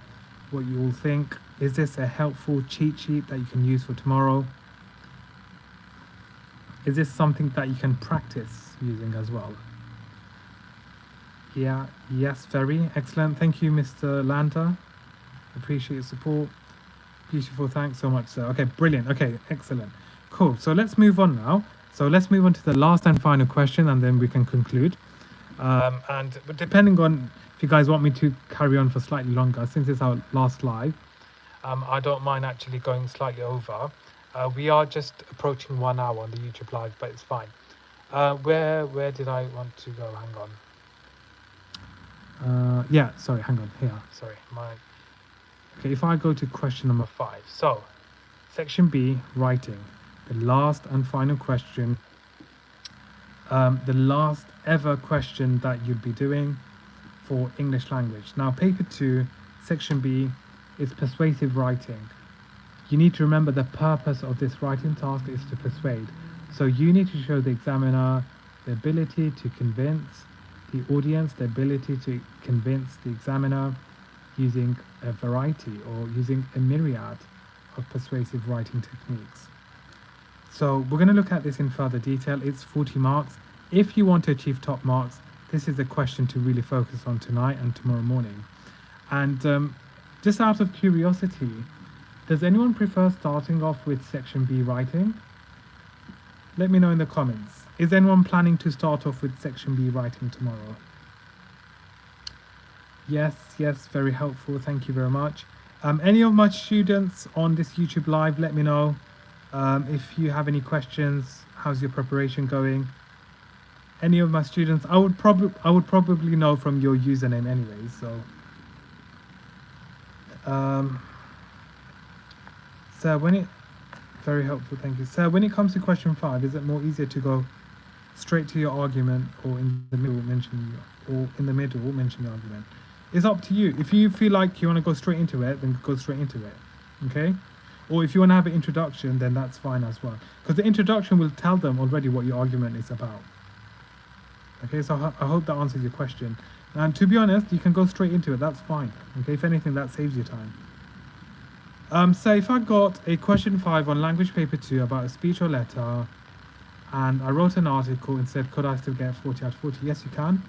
what you all think. Is this a helpful cheat sheet that you can use for tomorrow? Is this something that you can practice using as well? Yeah, yes, very excellent. Thank you, Mr. Landa. Appreciate your support. Beautiful, thanks so much, sir. Okay, brilliant. Okay, excellent. Cool. So let's move on now. So let's move on to the last and final question, and then we can conclude. And depending on if you guys want me to carry on for slightly longer, since it's our last live, I don't mind actually going slightly over. We are just approaching 1 hour on the YouTube live, but it's fine. Where did I want to go? Hang on. Yeah, sorry, hang on. Here, sorry. Okay, if I go to question number 5. So, section B, writing. The last and final question. The last ever question that you'd be doing for English language. Now, paper 2, section B, is persuasive writing. You need to remember the purpose of this writing task is to persuade. So you need to show the examiner the ability to convince the audience, the ability to convince the examiner using a variety or using a myriad of persuasive writing techniques. So we're going to look at this in further detail. It's 40 marks. If you want to achieve top marks, this is a question to really focus on tonight and tomorrow morning. And just out of curiosity, does anyone prefer starting off with section B writing? Let me know in the comments. Is anyone planning to start off with section B writing tomorrow? Yes, very helpful. Thank you very much. Any of my students on this YouTube live, let me know if you have any questions. How's your preparation going? Any of my students, I would probably know from your username anyway. So, sir, very helpful, thank you. Sir, when it comes to question 5, is it more easier to go straight to your argument, or in the middle mention the argument? It's up to you. If you feel like you want to go straight into it, then go straight into it. Okay? Or if you want to have an introduction, then that's fine as well. Because the introduction will tell them already what your argument is about. Okay, so I hope that answers your question. And to be honest, you can go straight into it. That's fine. Okay, if anything, that saves you time. So if I got a question 5 on language paper 2 about a speech or letter, and I wrote an article and said, could I still get 40 out of 40? Yes, you can.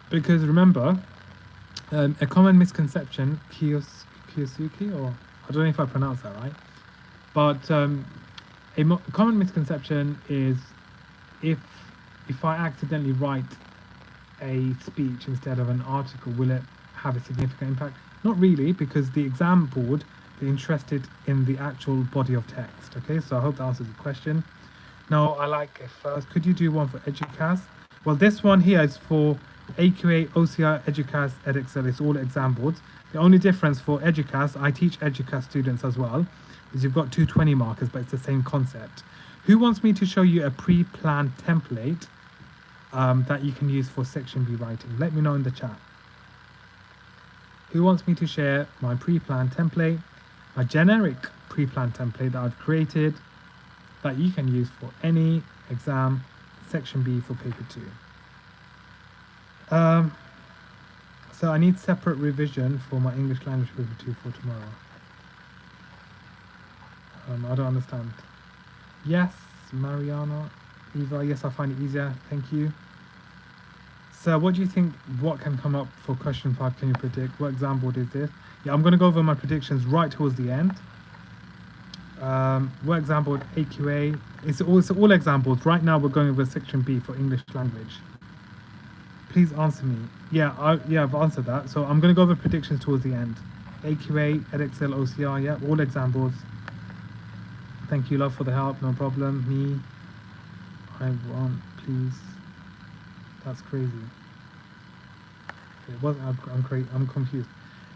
Because remember, a common misconception, Kiyosuke, or I don't know if I pronounced that right, but a common misconception is if I accidentally write a speech instead of an article, will it have a significant impact? Not really, because the exam board, they're interested in the actual body of text. Okay, so I hope that answers the question. Now, I like it first. Could you do one for Educast? Well, this one here is for AQA, OCR, Educast, EdXL. It's all exam boards. The only difference for Educast, I teach Educast students as well, is you've got 220 markers, but it's the same concept. Who wants me to show you a pre-planned template that you can use for section B writing? Let me know in the chat. Who wants me to share my pre-planned template, my generic pre-planned template that I've created that you can use for any exam, section B for paper 2? So I need separate revision for my English language paper 2 for tomorrow. I don't understand. Yes, Mariana, Eva, yes, I find it easier. Thank you. So what do you think, what can come up for question 5? Can you predict? What exam board is this? Yeah, I'm going to go over my predictions right towards the end. What exam board? AQA. It's all exam boards. Right now we're going over section B for English language. Please answer me. Yeah, I've answered that. So I'm going to go over predictions towards the end. AQA, EdXL, OCR, yeah, all exam boards. Thank you, love, for the help. No problem. Me, I want, please. That's crazy. It wasn't. I'm confused.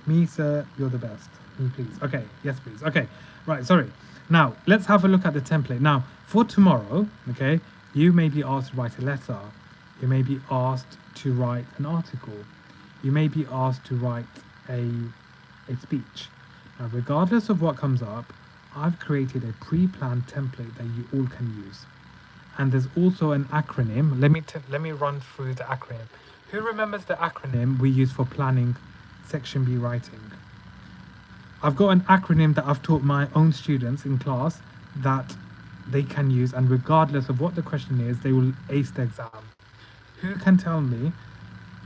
Me, sir, you're the best. Me, please. Okay. Yes, please. Okay. Right. Sorry. Now let's have a look at the template. Now for tomorrow, okay, you may be asked to write a letter. You may be asked to write an article. You may be asked to write a speech. Now, regardless of what comes up, I've created a pre-planned template that you all can use. And there's also an acronym. Let me run through the acronym. Who remembers the acronym we use for planning section B writing? I've got an acronym that I've taught my own students in class that they can use, and regardless of what the question is, they will ace the exam. Who can tell me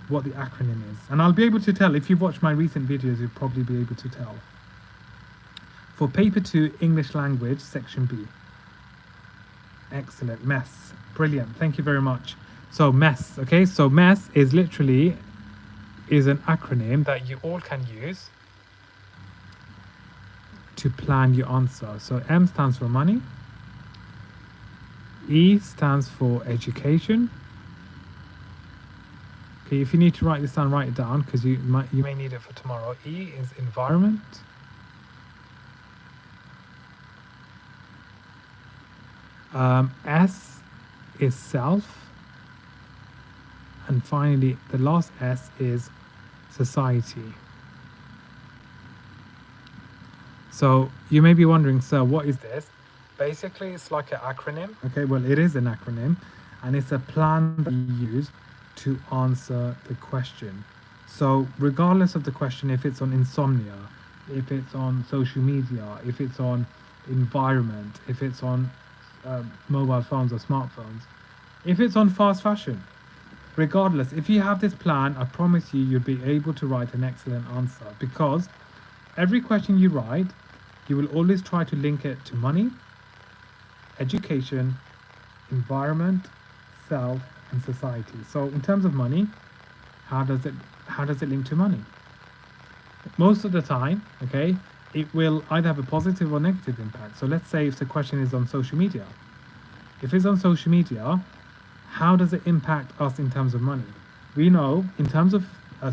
what the acronym is? And I'll be able to tell. If you've watched my recent videos, you'll probably be able to tell. For paper 2 English language section B. Excellent. MESS. Brilliant. Thank you very much. So MESS, okay? So MESS is literally an acronym that you all can use to plan your answer. So M stands for money. E stands for education. Okay, if you need to write this down, write it down because you may need it for tomorrow. E is environment. S is self, and finally the last S is society. So you may be wondering, sir, what is this? Basically, it's like an acronym. Okay, well, it is an acronym, and it's a plan that you use to answer the question. So regardless of the question, if it's on insomnia, if it's on social media, if it's on environment, if it's on mobile phones or smartphones, if it's on fast fashion, regardless, if you have this plan, I promise you'll be able to write an excellent answer, because every question you write, you will always try to link it to money, education, environment, self, and society. So in terms of money, how does it link to money? Most of the time, okay, it will either have a positive or negative impact. So let's say if the question is on social media. If it's on social media, how does it impact us in terms of money? We know in terms of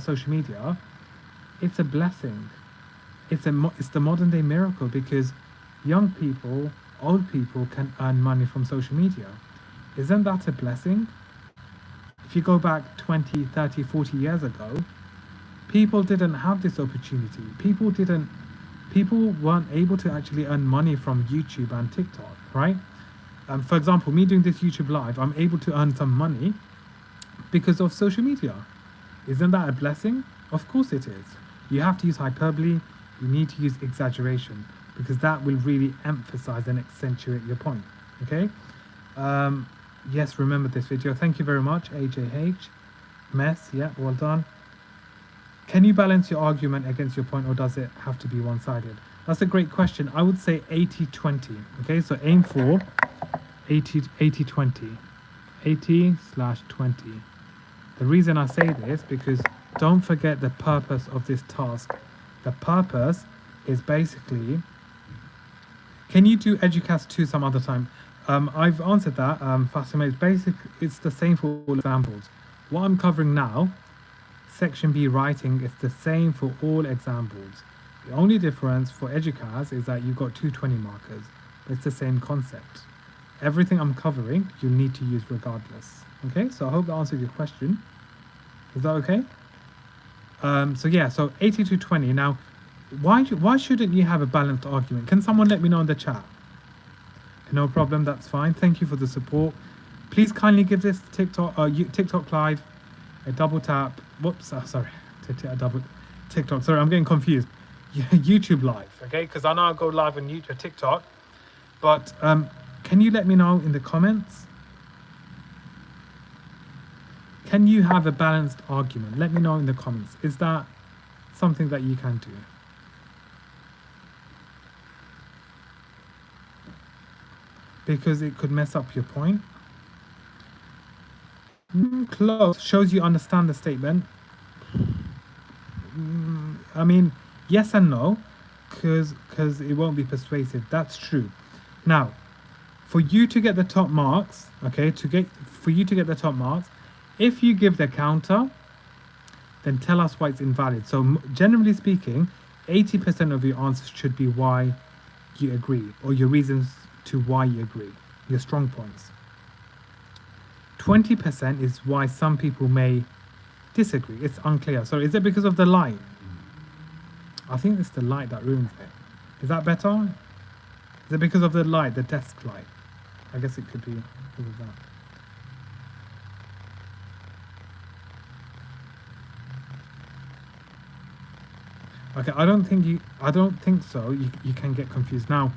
social media, it's a blessing. It's the modern day miracle, because young people, old people can earn money from social media. Isn't that a blessing? If you go back 20, 30, 40 years ago, people didn't have this opportunity. People didn't people weren't able to actually earn money from YouTube and TikTok, right? For example, me doing this YouTube live, I'm able to earn some money because of social media. Isn't that a blessing? Of course it is. You have to use hyperbole, you need to use exaggeration, because that will really emphasize and accentuate your point, okay? Yes, remember this video. Thank you very much, AJH. Mess, yeah, well done. Can you balance your argument against your point, or does it have to be one-sided? That's a great question. I would say 80-20, okay? So aim for 80-20. 80/20. The reason I say this, because don't forget the purpose of this task. The purpose is basically, can you do Educast 2 some other time? I've answered that. Fatima, it's the same for all examples. What I'm covering now, section B writing, is the same for all examples. The only difference for Educast is that you've got 220 markers. It's the same concept. Everything I'm covering, you'll need to use regardless. Okay, so I hope that answered your question. Is that okay? So yeah, so 80-20. Now, why shouldn't you have a balanced argument? Can someone let me know in the chat? No problem, that's fine. Thank you for the support. Please kindly give this TikTok live a double tap. Whoops, sorry, a double TikTok. Sorry, I'm getting confused. YouTube live, okay? Because I know I go live on YouTube, TikTok, but can you let me know in the comments? Can you have a balanced argument? Let me know in the comments. Is that something that you can do? Because it could mess up your point. Close. Shows you understand the statement. I mean, yes and no, because it won't be persuasive. That's true. Now, for you to get the top marks, okay, for you to get the top marks, if you give the counter, then tell us why it's invalid. So generally speaking, 80% of your answers should be why you agree, or your reasons to why you agree, your strong points. 20% is why some people may disagree. It's unclear. So is it because of the light? I think it's the light that ruins it. Is that better? Is it because of the light, the desk light? I guess it could be because of that. Okay, I don't think so. You can get confused. Now,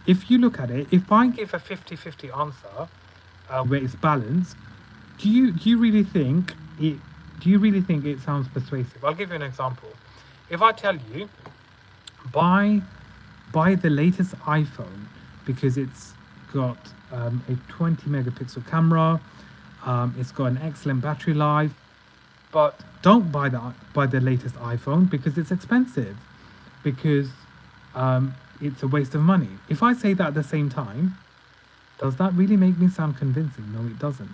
if you look at it, if I give a 50-50 answer where it's balanced, do you really think it sounds persuasive? I'll give you an example. If I tell you buy the latest iPhone because it's got a 20 megapixel camera, it's got an excellent battery life, but don't buy the latest iPhone because it's expensive, because it's a waste of money. If I say that at the same time, does that really make me sound convincing? No, it doesn't.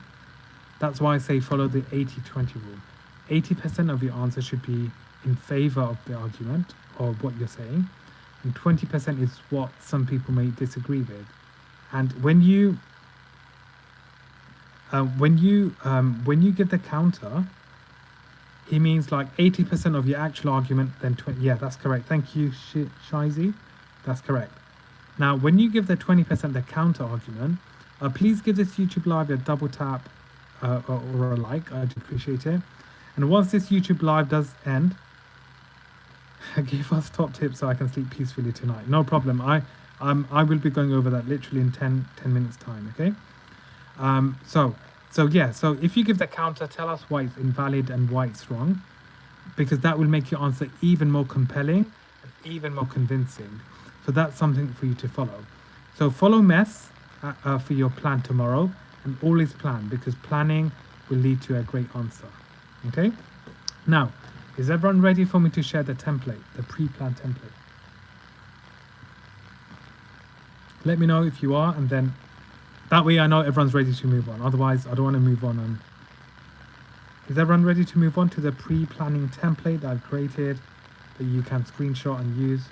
That's why I say follow the 80-20 rule. 80% of your answer should be in favor of the argument or what you're saying, and 20% is what some people may disagree with. And when you give the counter, he means like 80% of your actual argument, then 20. Yeah, that's correct. Thank you, Shizy. That's correct. Now, when you give the 20% the counter argument, please give this YouTube live a double tap or a like. I'd appreciate it. And once this YouTube live does end, give us top tips so I can sleep peacefully tonight. No problem. I will be going over that literally in 10 minutes time. Okay. So if you give the counter, tell us why it's invalid and why it's wrong, because that will make your answer even more compelling and even more convincing. So that's something for you to follow. So follow MESS for your plan tomorrow, and always plan, because planning will lead to a great answer. Okay? Now, is everyone ready for me to share the template, the pre-planned template? Let me know if you are, and then that way I know everyone's ready to move on. Otherwise, I don't want to move on. And is everyone ready to move on to the pre-planning template that I've created that you can screenshot and use?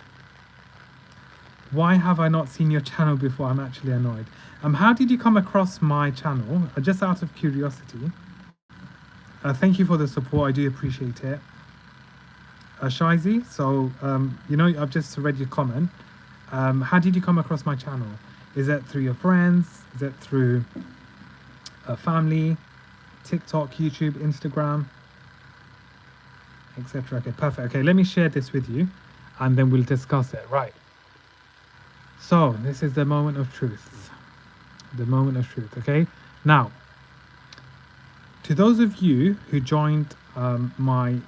Why have I not seen your channel before? I'm actually annoyed. How did you come across my channel? Just out of curiosity. Thank you for the support. I do appreciate it. Shizy. So, I've just read your comment. How did you come across my channel? Is it through your friends? Is it through a family? TikTok, YouTube, Instagram, etc. Okay, perfect. Okay, let me share this with you and then we'll discuss it. Right. So, this is the moment of truth. The moment of truth, okay? Now, to those of you who joined my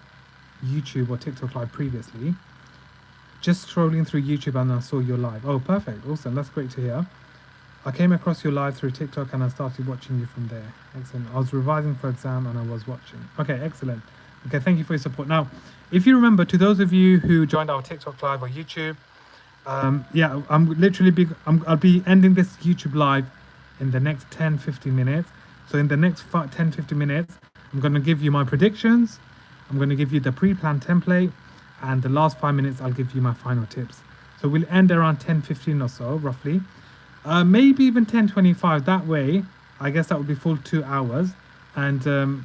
YouTube or TikTok live previously, just scrolling through YouTube and I saw your live. Oh, perfect. Awesome. That's great to hear. I came across your live through TikTok and I started watching you from there. Excellent. I was revising for exam and I was watching. Okay, excellent. Okay, thank you for your support. Now, if you remember, to those of you who joined our TikTok live or YouTube, I'll be ending this YouTube live in the next 10-15 minutes. So in the next 10-15 minutes, I'm going to give you my predictions. I'm going to give you the pre-planned template. And the last 5 minutes, I'll give you my final tips. So we'll end around 10:15 or so, roughly. Maybe even 10:25. That way, I guess that would be full 2 hours. And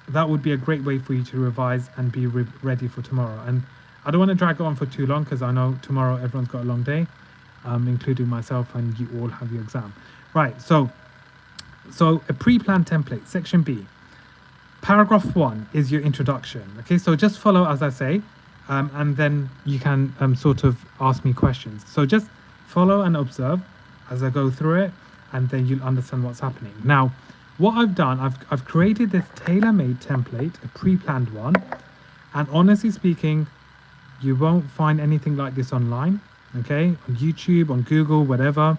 that would be a great way for you to revise and be ready for tomorrow. And I don't want to drag it on for too long because I know tomorrow everyone's got a long day, including myself, and you all have your exam. Right, so a pre-planned template, section B. Paragraph 1 is your introduction. Okay, so just follow as I say, and then you can sort of ask me questions. So just follow and observe as I go through it, and then you'll understand what's happening. Now, what I've done, I've created this tailor-made template, a pre-planned one, and honestly speaking, you won't find anything like this online, okay? On YouTube, on Google, whatever.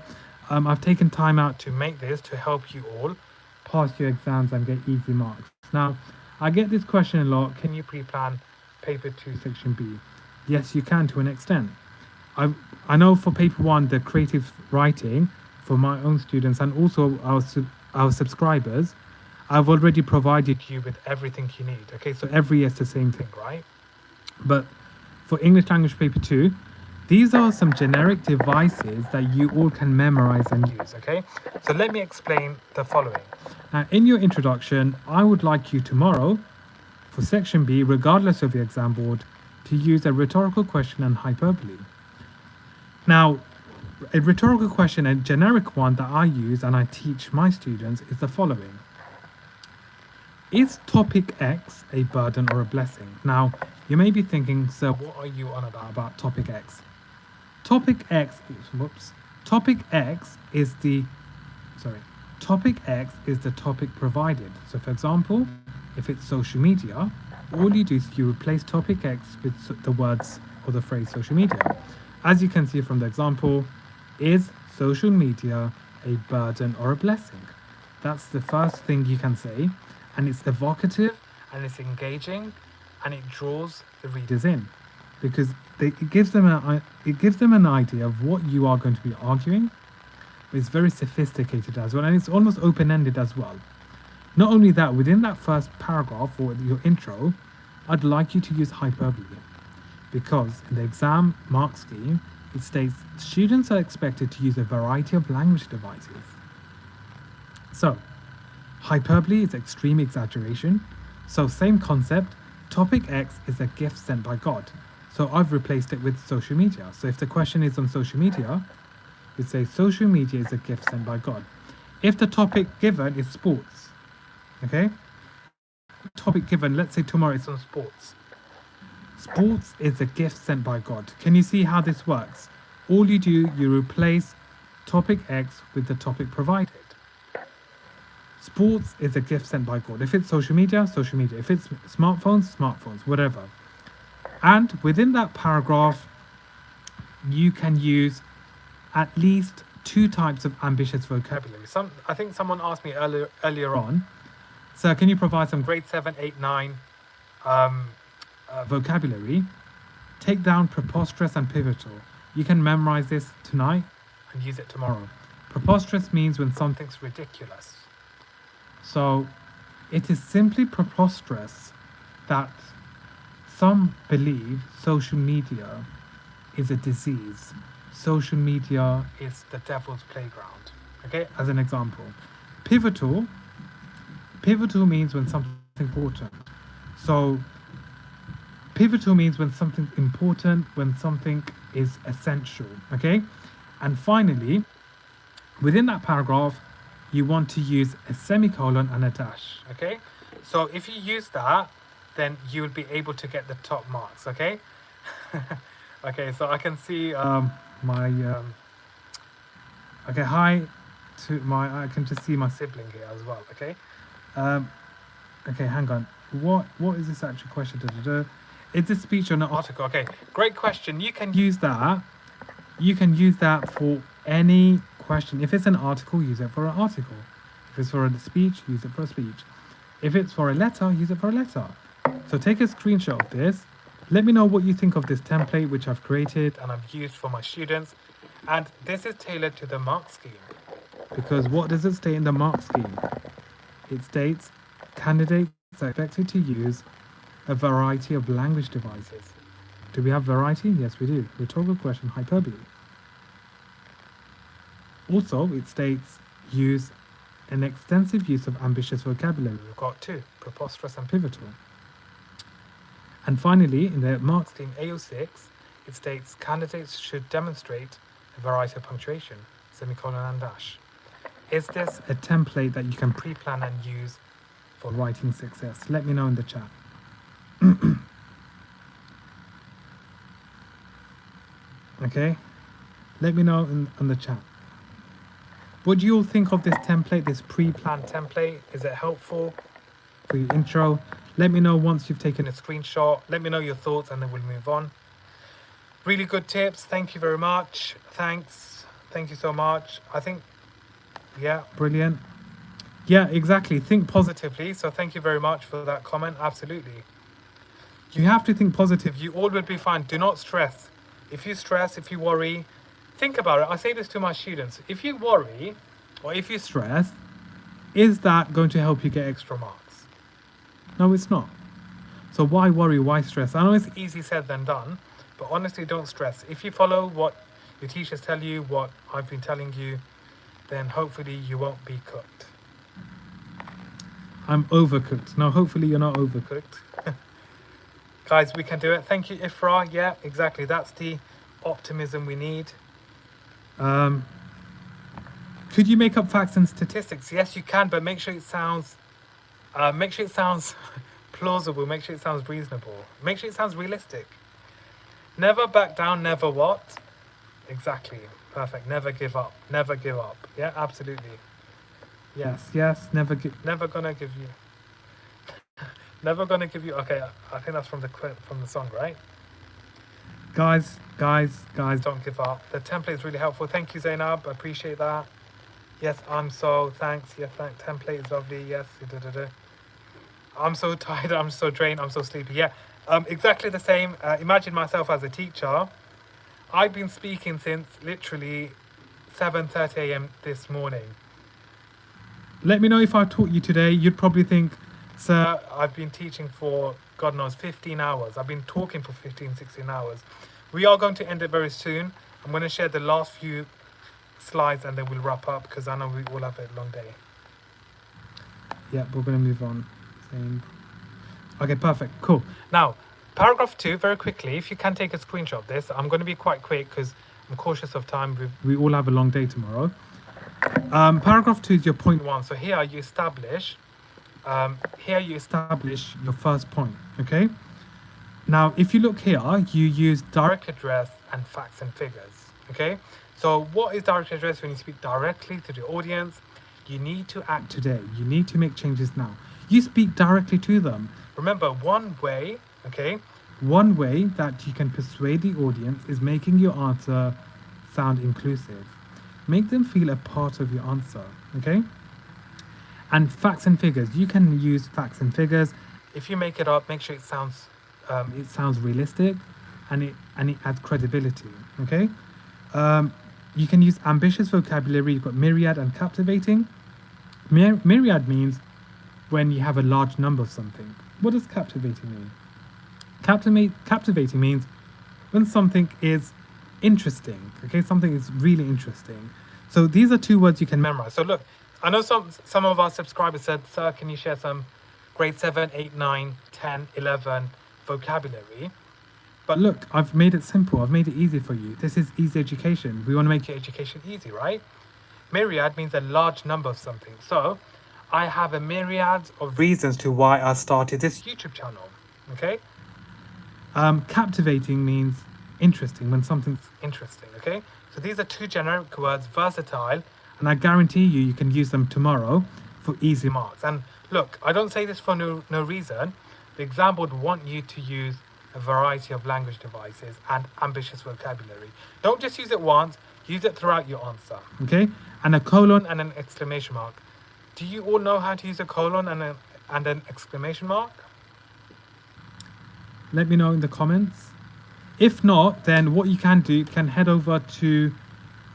I've taken time out to make this to help you all pass your exams and get easy marks. Now, I get this question a lot. Can you pre-plan paper 2 section B? Yes, you can to an extent. I know for paper 1, the creative writing for my own students and also our subscribers, I've already provided you with everything you need. Okay, so every year it's the same thing, right? But for English language paper 2, these are some generic devices that you all can memorize and use, okay? So let me explain the following. Now, in your introduction, I would like you tomorrow, for section B, regardless of your exam board, to use a rhetorical question and hyperbole. Now, a rhetorical question, a generic one that I use and I teach my students is the following. Is topic X a burden or a blessing? Now, you may be thinking, sir, what are you on about topic X? Topic X is the topic provided. So for example, if it's social media, all you do is you replace topic X with the words or the phrase social media. As you can see from the example, is social media a burden or a blessing? That's the first thing you can say, and it's evocative and it's engaging and it draws the readers in because it gives them an idea of what you are going to be arguing. But it's very sophisticated as well, and it's almost open-ended as well. Not only that, within that first paragraph or your intro, I'd like you to use hyperbole because in the exam mark scheme, it states students are expected to use a variety of language devices. So, hyperbole is extreme exaggeration. So same concept, topic X is a gift sent by God. So I've replaced it with social media. So if the question is on social media, you'd say social media is a gift sent by God. If the topic given is sports, okay? Topic given, let's say tomorrow it's on sports. Sports is a gift sent by God. Can you see how this works? All you do, you replace topic X with the topic provided. Sports is a gift sent by God. If it's social media, social media. If it's smartphones, smartphones, whatever. And within that paragraph, you can use at least 2 types of ambitious vocabulary. I think someone asked me earlier on, sir, can you provide some grade 7, 8, 9 vocabulary? Take down preposterous and pivotal. You can memorize this tonight and use it tomorrow. Preposterous means when something's ridiculous. So it is simply preposterous that some believe social media is a disease. Social media is the devil's playground. Okay, as an example. Pivotal means when something's important. So Pivotal means when something's important, when something is essential, okay? And finally, within that paragraph, you want to use a semicolon and a dash, okay? So if you use that, then you will be able to get the top marks, okay? Okay, so I can see okay, hi to I can just see my sibling here as well, okay? Okay, hang on. What is this actual question? Is this speech or an article? Okay, great question. You can use that. You can use that for any question. If it's an article, use it for an article. If it's for a speech, use it for a speech. If it's for a letter, use it for a letter. So take a screenshot of this. Let me know what you think of this template which I've created and I've used for my students. And this is tailored to the mark scheme. Because what does it state in the mark scheme? It states candidates are expected to use a variety of language devices. Do we have variety? Yes, we do. Rhetorical question, hyperbole. Also, it states use an extensive use of ambitious vocabulary. We've got two, preposterous and pivotal. And finally, in the mark scheme AO6, it states candidates should demonstrate a variety of punctuation, semicolon and dash. Is this a template that you can pre-plan and use for writing success? Let me know in the chat. Okay, let me know in the chat. What do you all think of this template, this pre-planned template? Is it helpful for your intro? Let me know once you've taken a screenshot. Let me know your thoughts and then we'll move on. Really good tips. Thank you very much. Thanks. Thank you so much. I think, yeah, brilliant. Yeah, exactly. Think positively. So thank you very much for that comment. Absolutely. You have to think positive. You all will be fine. Do not stress. If you stress, if you worry, think about it. I say this to my students. If you worry or if you stress, is that going to help you get extra marks? No, it's not. So why worry? Why stress? I know it's easy said than done, but honestly, don't stress. If you follow what your teachers tell you, what I've been telling you, then hopefully you won't be cooked. I'm overcooked. No, hopefully you're not overcooked. Guys, we can do it. Thank you, Ifra. Yeah, exactly. That's the optimism we need. Could you make up facts and statistics? Yes, you can, but make sure it sounds plausible. Make sure it sounds reasonable. Make sure it sounds realistic. Never back down. Never what? Exactly. Perfect. Never give up. Never give up. Yeah, absolutely. Yes. Never gonna give you. Never gonna give you. Okay, I think that's from the song, right? Guys, don't give up. The template is really helpful. Thank you, Zainab. I appreciate that. Yes, thanks. Yeah, template is lovely. Yes. I'm so tired. I'm so drained. I'm so sleepy. Yeah, exactly the same. Imagine myself as a teacher. I've been speaking since literally 7:30 a.m. this morning. Let me know if I taught you today. You'd probably think, sir, I've been teaching for, God knows, 15 hours. I've been talking for 15, 16 hours. We are going to end it very soon. I'm going to share the last few slides and then we'll wrap up because I know we all have a long day. Yeah, we're going to move on. Same. Okay, perfect. Cool. Now, paragraph 2, very quickly, if you can take a screenshot of this. I'm going to be quite quick because I'm cautious of time. We all have a long day tomorrow. Paragraph 2 is your point 1. So here you establish your first point, okay? Now, if you look here, you use direct address and facts and figures, okay? So what is direct address? When you speak directly to the audience, you need to act today. You need to make changes now. You speak directly to them. Remember, one way that you can persuade the audience is making your answer sound inclusive. Make them feel a part of your answer, okay? And facts and figures, you can use facts and figures. If you make it up, make sure it sounds realistic and it adds credibility, okay? You can use ambitious vocabulary. You've got myriad and captivating. Myriad means when you have a large number of something. What does captivating mean? Captivating means when something is interesting, okay? Something is really interesting. So these are 2 words you can memorize. So look, I know some of our subscribers said, sir, can you share some grade 7, 8, 9, 10, 11 vocabulary. But look, I've made it simple. I've made it easy for you. This is easy education. We want to make your education easy, right? Myriad means a large number of something. So I have a myriad of reasons to why I started this YouTube channel. Okay. Captivating means interesting, when something's interesting. Okay. So these are two generic words, versatile, and I guarantee you can use them tomorrow for easy marks. And look, I don't say this for no reason. The exam would want you to use a variety of language devices and ambitious vocabulary. Don't just use it once, use it throughout your answer. Okay? And a colon and an exclamation mark. Do you all know how to use a colon and an exclamation mark? Let me know in the comments. If not, then what you can do, you can head over to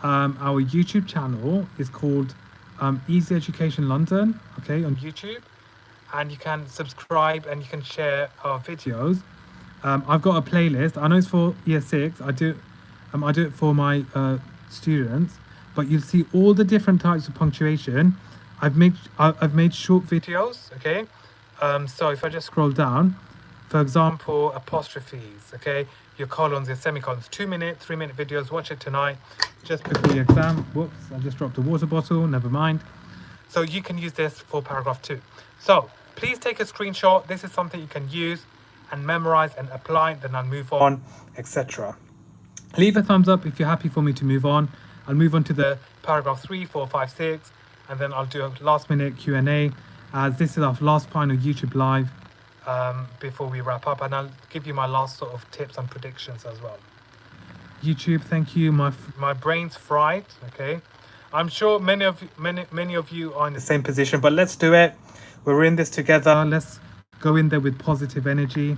our YouTube channel. It's called Easy Education London, okay, on YouTube. And you can subscribe and you can share our videos. I've got a playlist. I know it's for year 6. I do it for my students, but you'll see all the different types of punctuation. I've made short videos, okay? So if I just scroll down, for example, apostrophes, okay? Your colons, your semicolons, 2-minute, 3-minute videos. Watch it tonight, just before the exam. Whoops, I just dropped a water bottle, never mind. So you can use this for paragraph 2. So please take a screenshot. This is something you can use and memorize and apply, then I'll move on, etc. Leave a thumbs up if you're happy for me to move on. I'll move on to the paragraph 3, 4, 5, 6, and then I'll do a last minute Q&A, as this is our last final YouTube live before we wrap up, and I'll give you my last sort of tips and predictions as well. YouTube, thank you. My brain's fried, okay? I'm sure many of you are in the same position, but let's do it. We're in this together. Let's go in there with positive energy.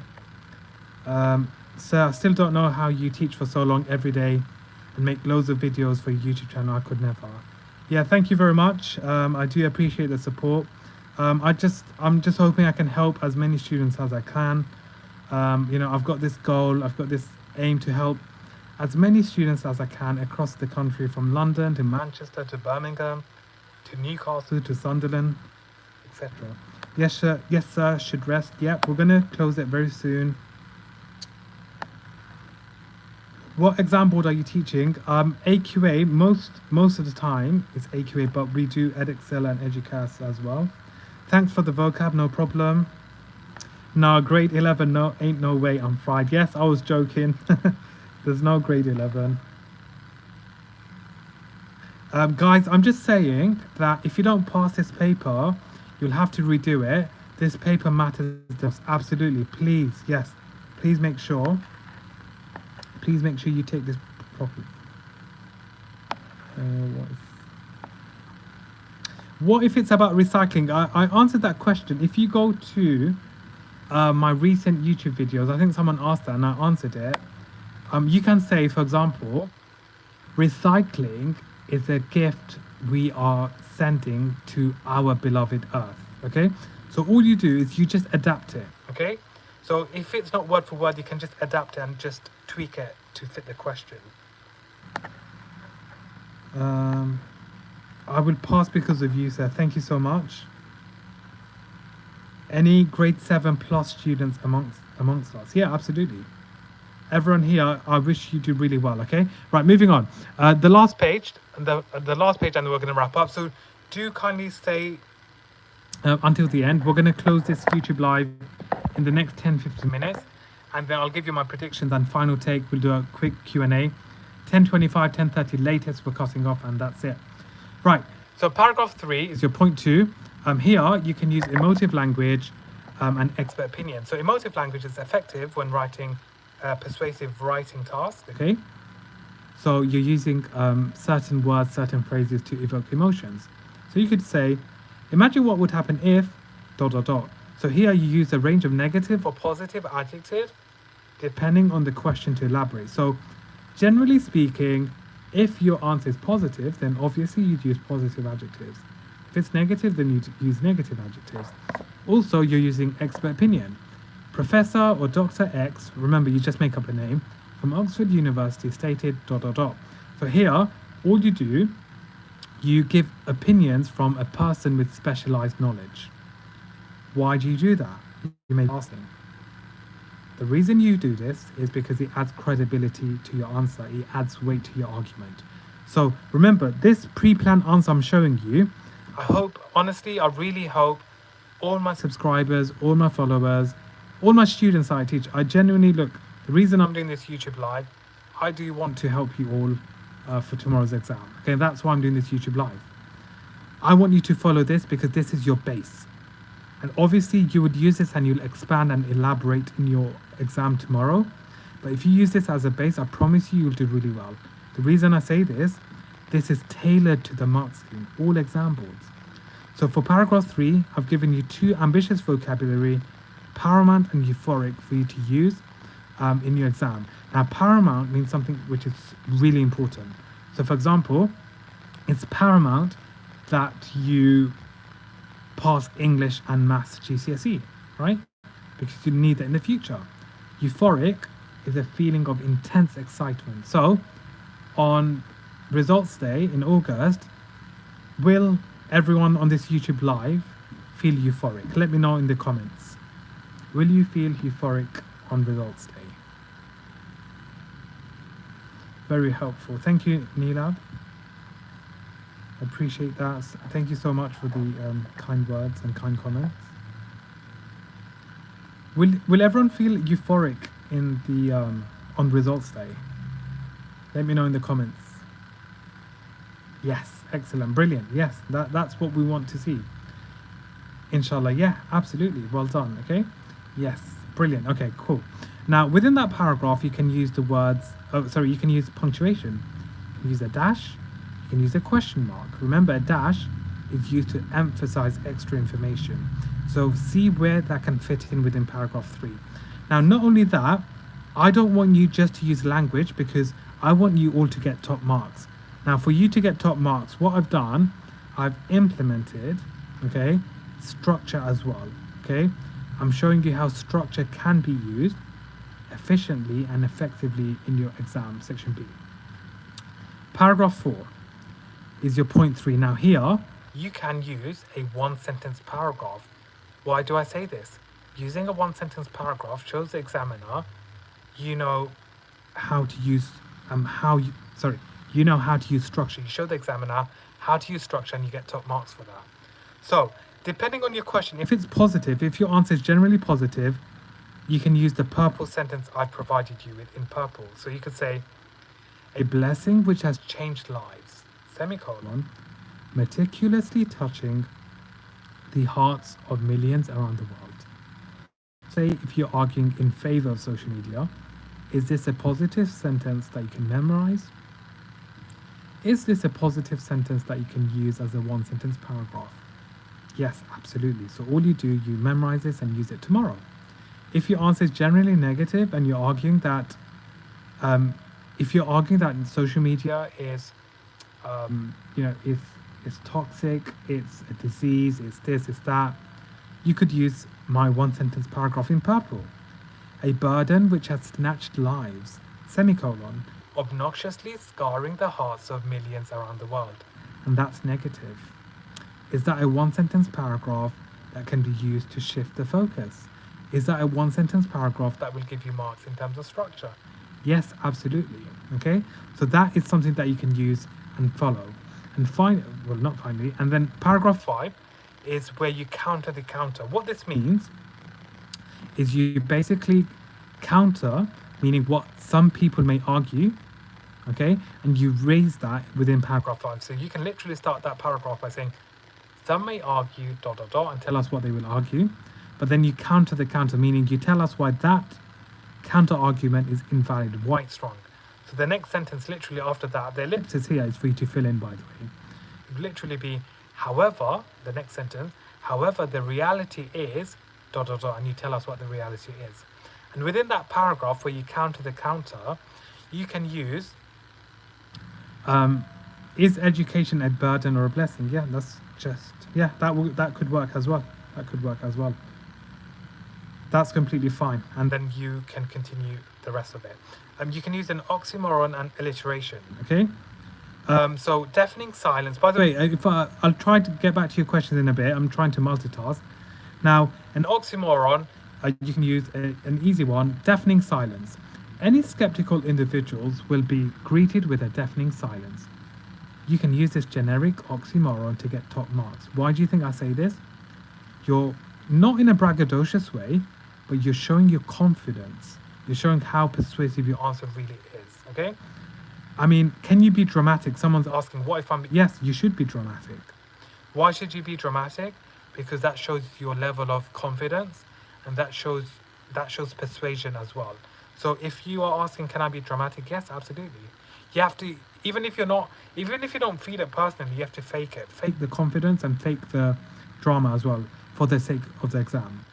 So I still don't know how you teach for so long every day and make loads of videos for your YouTube channel. I could never. Yeah, thank you very much. I do appreciate the support. I'm just hoping I can help as many students as I can. You know, I've got this goal, I've got this aim to help as many students as I can across the country, from London to Manchester to Birmingham to Newcastle to Sunderland, etc. Yes sir, should rest. Yep, we're gonna close it very soon. What exam board are you teaching? AQA, most of the time it's AQA, but we do Edexcel and Educast as well. Thanks for the vocab, no problem. No, grade 11, no, ain't no way, I'm fried. Yes, I was joking. There's no grade 11. Guys, I'm just saying that if you don't pass this paper, you'll have to redo it. This paper matters absolutely. Please, yes, please make sure you take this properly. What if it's about recycling? I answered that question. If you go to my recent YouTube videos, I think someone asked that and I answered it. You can say, for example, recycling is a gift we are sending to our beloved Earth. Okay, so all you do is you just adapt it. Okay, so if it's not word for word, you can just adapt it and just tweak it to fit the question. I will pass because of you, sir. Thank you so much. Any grade 7 plus students amongst us? Yeah, absolutely. Everyone here, I wish you do really well. Okay, right, moving on. The last page, and then we're going to wrap up. So do kindly stay until the end. We're going to close this YouTube live in the next 10-15 minutes, and then I'll give you my predictions and final take. We'll do a quick Q&A. 10:25, 10:30 latest, we're cutting off, and that's it. Right, so paragraph 3 is your point 2. Here you can use emotive language and expert opinion. So emotive language is effective when writing persuasive writing tasks. Okay, so you're using certain words, certain phrases to evoke emotions. So you could say, imagine what would happen if ... So here you use a range of negative or positive adjectives depending on the question to elaborate. So generally speaking, if your answer is positive, then obviously you'd use positive adjectives. If it's negative, then you'd use negative adjectives. Also, you're using expert opinion. Professor or Dr. X, remember you just make up a name, from Oxford University stated ... So here, all you do, you give opinions from a person with specialized knowledge. Why do you do that? You may be asking. The reason you do this is because it adds credibility to your answer. It adds weight to your argument. So remember, this pre-planned answer I'm showing you, I hope, honestly, I really hope all my subscribers, all my followers, all my students that I teach, I genuinely look, the reason I'm doing this YouTube live, I do want to help you all for tomorrow's exam. Okay, that's why I'm doing this YouTube live. I want you to follow this because this is your base. And obviously you would use this and you'll expand and elaborate in your exam tomorrow. But if you use this as a base, I promise you, you'll do really well. The reason I say this is tailored to the mark scheme, all exam boards. So for paragraph 3, I've given you 2 ambitious vocabulary, paramount and euphoric, for you to use in your exam. Now, paramount means something which is really important. So for example, it's paramount that you pass English and Maths GCSE, right? Because you need that in the future. Euphoric is a feeling of intense excitement. So on results day in August, will everyone on this YouTube live feel euphoric? Let me know in the comments. Will you feel euphoric on results day? Very helpful. Thank you, Neelab. I appreciate that. Thank you so much for the kind words and kind comments. Will everyone feel euphoric in the on results day? Let me know in the comments. Yes, excellent, brilliant. Yes, that's what we want to see. Inshallah, yeah, absolutely. Well done. Okay. Yes, brilliant. Okay, cool. Now within that paragraph, you can use the words. You can use punctuation. You can use a dash. You can use a question mark. Remember, a dash is used to emphasize extra information. So see where that can fit in within paragraph 3. Now, not only that, I don't want you just to use language because I want you all to get top marks. Now, for you to get top marks, what I've done, I've implemented, okay, structure as well, okay? I'm showing you how structure can be used efficiently and effectively in your exam, section B. Paragraph 4 is your point 3. Now here, you can use a 1-sentence paragraph. Why do I say this? Using a 1-sentence paragraph shows the examiner you know how to use you know how to use structure. You show the examiner how to use structure and you get top marks for that. So depending on your question, if it's positive, if your answer is generally positive, you can use the purple sentence I've provided you with in purple. So you could say, a blessing which has changed lives, semicolon, meticulously touching the hearts of millions around the world. Say if you're arguing in favor of social media, is this a positive sentence that you can memorize? Is this a positive sentence that you can use as a 1-sentence paragraph? Yes, absolutely. So all you do, you memorize this and use it tomorrow. If your answer is generally negative and you're arguing that social media is it's toxic, it's a disease, it's this, it's that, you could use my 1-sentence paragraph in purple. A burden which has snatched lives, semicolon, obnoxiously scarring the hearts of millions around the world. And that's negative. Is that a 1-sentence paragraph that can be used to shift the focus? Is that a 1-sentence paragraph that will give you marks in terms of structure? Yes, absolutely. Okay, so that is something that you can use and follow. And and then paragraph 5 is where you counter the counter. What this means is you basically counter, meaning what some people may argue, okay, and you raise that within paragraph 5. So you can literally start that paragraph by saying, some may argue, ... and tell us what they will argue. But then you counter the counter, meaning you tell us why that counter argument is invalid, why it's wrong. So the next sentence, literally after that, the ellipsis here is for you to fill in, by the way. It would literally be, however, the next sentence, however, the reality is, ... and you tell us what the reality is. And within that paragraph where you counter the counter, you can use, is education a burden or a blessing? Yeah, that's just, yeah, that could work as well. That could work as well. That's completely fine. And then you can continue the rest of it. You can use an oxymoron and alliteration, okay? So deafening silence. By the way, I'll try to get back to your questions in a bit. I'm trying to multitask. Now, an oxymoron You can use an easy one, deafening silence. Any skeptical individuals will be greeted with a deafening silence. You can use this generic oxymoron to get top marks. Why do you think I say this? You're not in a braggadocious way, but you're showing your confidence. You're showing how persuasive your answer really is, okay? I mean, can you be dramatic? Someone's asking, what if I'm... Yes, you should be dramatic. Why should you be dramatic? Because that shows your level of confidence, and that shows persuasion as well. So if you are asking, can I be dramatic? Yes, absolutely. You have to, even if you don't feel it personally, you have to fake it. Fake the confidence and fake the drama as well for the sake of the exam.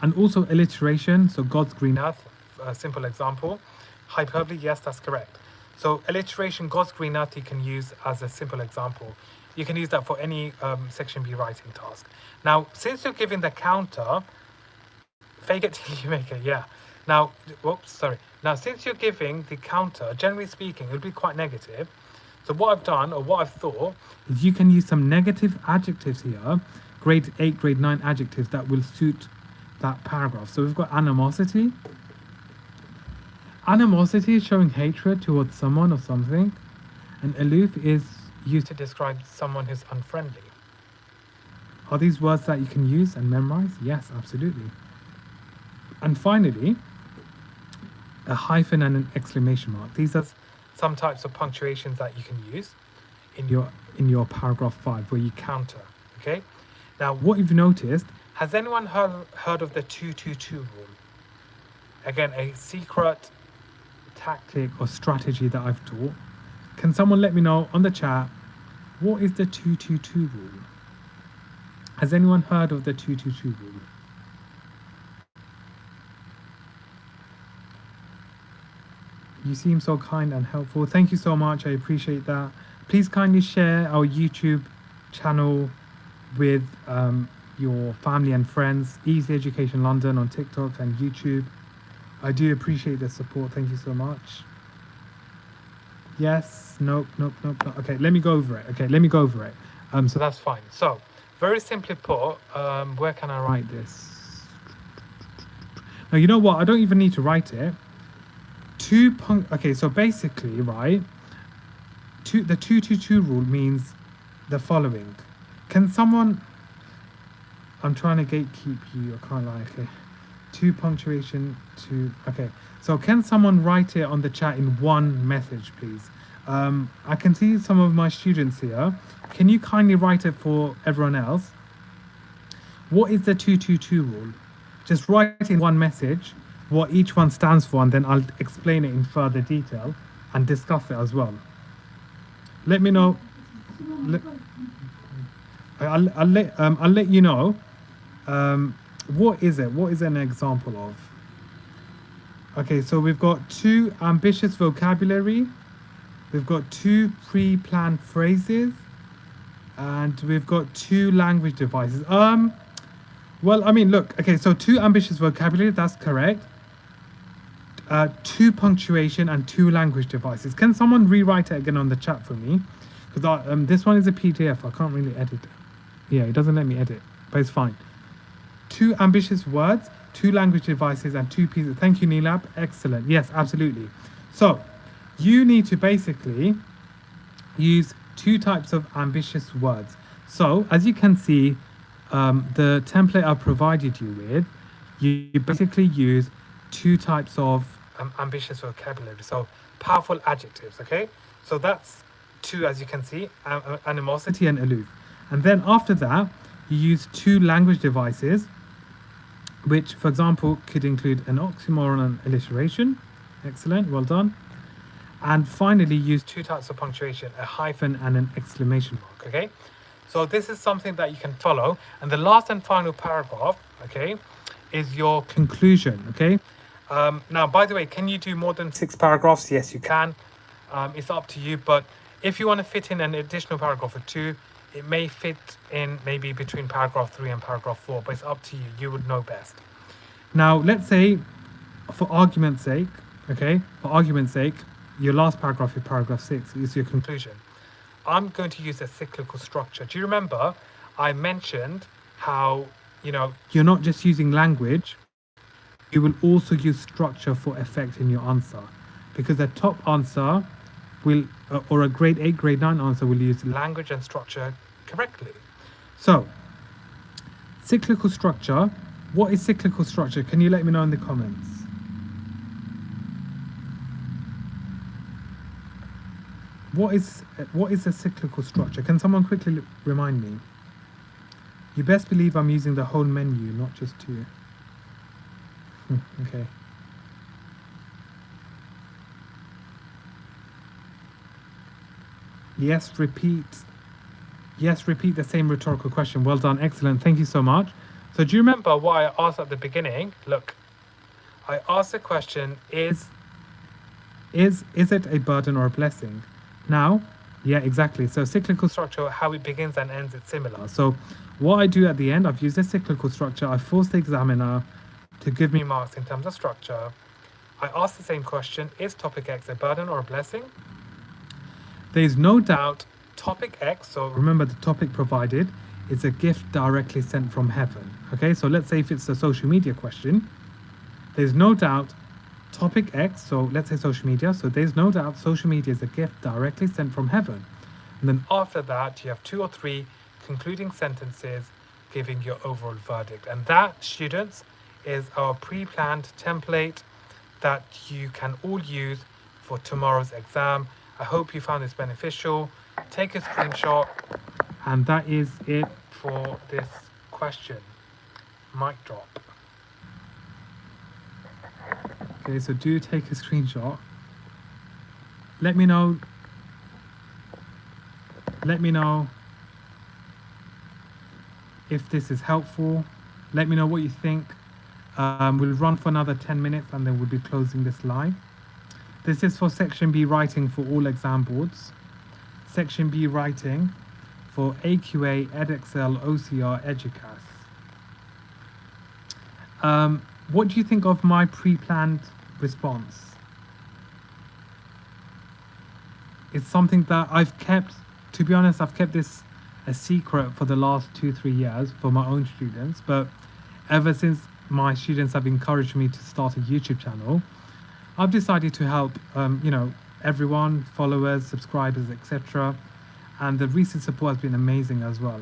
And also alliteration, so God's green earth, a simple example. Hyperbole, yes, that's correct. So alliteration, God's green earth, you can use as a simple example. You can use that for any section B writing task. Now, since you're giving the counter, fake it till you make it, yeah. Now, whoops, sorry. Now, since you're giving the counter, generally speaking, it would be quite negative. So what I've done, or what I've thought, is you can use some negative adjectives here, grade 8, grade 9 adjectives that will suit that paragraph. So we've got animosity. Animosity is showing hatred towards someone or something. And aloof is used to describe someone who's unfriendly. Are these words that you can use and memorize? Yes, absolutely. And finally, a hyphen and an exclamation mark. These are some types of punctuations that you can use in your paragraph 5 where you counter, okay? Now, what you've noticed, has anyone heard of the 2-2-2 rule? Again, a secret tactic or strategy that I've taught. Can someone let me know on the chat, what is the 2-2-2 rule? Has anyone heard of the 2-2-2 rule? You seem so kind and helpful. Thank you so much. I appreciate that. Please kindly share our YouTube channel with your family and friends. Easy Education London on TikTok and YouTube. I do appreciate the support. Thank you so much. Yes. Nope. Okay, let me go over it. So that's fine. So, very simply put, where can I write this? Now, you know what? I don't even need to write it. Okay, so basically, right, the 2-2-2 rule means the following. Can someone... I'm trying to gatekeep you, I can't lie, okay. 2 punctuation, 2... Okay, so can someone write it on the chat in one message, please? I can see some of my students here. Can you kindly write it for everyone else? What is the 2-2-2 rule? Just write in one message what each one stands for, and then I'll explain it in further detail and discuss it as well. Let me know. I'll let you know. What is it? What is an example of? Okay, so we've got 2 ambitious vocabulary. We've got 2 pre-planned phrases, and we've got 2 language devices. Well, I mean, look. Okay, so 2 ambitious vocabulary. That's correct. 2 punctuation and 2 language devices. Can someone rewrite it again on the chat for me? Because this one is a PDF. I can't really edit it. Yeah, it doesn't let me edit, but it's fine. 2 ambitious words, 2 language devices, and 2 pieces. Thank you, Neelab. Excellent. Yes, absolutely. So you need to basically use 2 types of ambitious words. So as you can see, the template I've provided you with, you basically use 2 types of ambitious vocabulary. So powerful adjectives, okay? So that's 2, as you can see, animosity and aloof. And then after that, you use 2 language devices, which, for example, could include an oxymoron and alliteration. Excellent, well done. And finally, use 2 types of punctuation, a hyphen and an exclamation mark, okay? So this is something that you can follow. And the last and final paragraph, okay, is your conclusion, okay? Now, by the way, can you do more than 6 paragraphs? Yes, you can. It's up to you. But if you want to fit in an additional paragraph or 2, it may fit in maybe between paragraph 3 and paragraph 4, but it's up to you. You would know best. Now, let's say, for argument's sake, okay, your last paragraph is paragraph 6, is your conclusion. I'm going to use a cyclical structure. Do you remember I mentioned how, you're not just using language, you will also use structure for effect in your answer, because the top answer will, or a grade 8, grade 9 answer will use language and structure correctly. So, cyclical structure. What is cyclical structure? Can you let me know in the comments? What is a cyclical structure? Can someone quickly remind me? You best believe I'm using the whole menu, not just two. Okay. Yes, repeat. Yes, repeat the same rhetorical question. Well done, excellent. Thank you so much. So do you remember what I asked at the beginning? Look, I asked the question, is it a burden or a blessing? Now, yeah, exactly. So cyclical structure, how it begins and ends, it's similar. So what I do at the end, I've used a cyclical structure. I force the examiner to give me marks in terms of structure. I ask the same question, is topic X a burden or a blessing? There is no doubt topic X, so remember the topic provided, is a gift directly sent from heaven. Okay, so let's say if it's a social media question, there's no doubt topic X, so let's say social media, so there's no doubt social media is a gift directly sent from heaven. And then after that, you have 2 or 3 concluding sentences giving your overall verdict. And that, students, is our pre-planned template that you can all use for tomorrow's exam. I hope you found this beneficial. Take a screenshot, and that is it for this question. Mic drop. Okay, so do take a screenshot. Let me know if this is helpful. Let me know what you think. We'll run for another 10 minutes and then we'll be closing this live. This is for Section B writing for all exam boards. Section B writing for AQA, EdXL, OCR, EDUCAS. What do you think of my pre-planned response? It's something that I've kept, to be honest, I've kept this a secret for the last 2-3 years for my own students, but ever since my students have encouraged me to start a YouTube channel, I've decided to help everyone, followers, subscribers, etc. And the recent support has been amazing as well.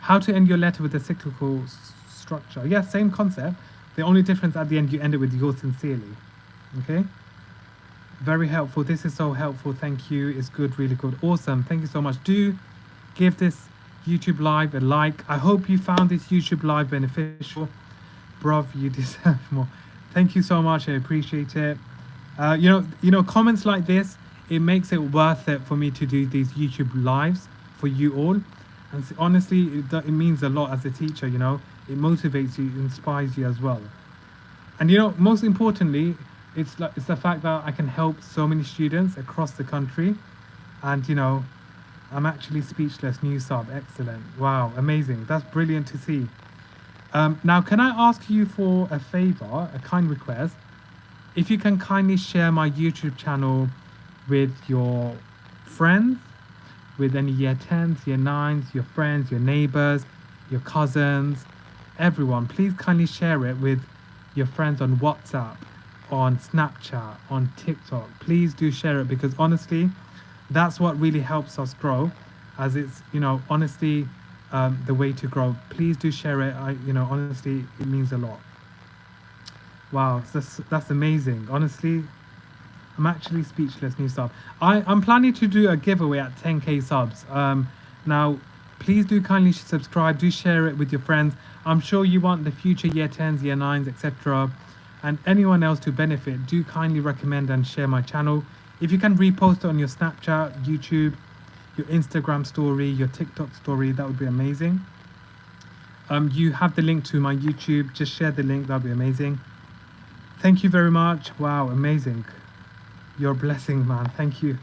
How to end your letter with a cyclical structure. Yeah, same concept. The only difference at the end, you end it with yours sincerely. Okay? Very helpful. This is so helpful. Thank you. It's good, really good. Awesome. Thank you so much. Do give this YouTube live a like. I hope you found this YouTube live beneficial. Bruv, you deserve more. Thank you so much. I appreciate it. Comments like this, it makes it worth it for me to do these YouTube lives for you all. And honestly, it means a lot as a teacher, It motivates you, inspires you as well. And, most importantly, it's the fact that I can help so many students across the country. And, I'm actually speechless. New sub. Excellent. Wow. Amazing. That's brilliant to see. Now, can I ask you for a favor, a kind request? If you can kindly share my YouTube channel with your friends, with any year 10s, year 9s, your friends, your neighbors, your cousins, everyone. Please kindly share it with your friends on WhatsApp, on Snapchat, on TikTok. Please do share it, because honestly, that's what really helps us grow, as it's, honestly, the way to grow. Please do share it. Honestly, it means a lot. Wow, that's amazing. Honestly, I'm actually speechless. New sub. I'm planning to do a giveaway at 10k subs. Now, please do kindly subscribe. Do share it with your friends. I'm sure you want the future year 10s, year 9s, etc. And anyone else to benefit. Do kindly recommend and share my channel. If you can repost it on your Snapchat, YouTube, your Instagram story, your TikTok story, that would be amazing. You have the link to my YouTube. Just share the link. That would be amazing. Thank you very much. Wow, amazing. You're a blessing, man. Thank you,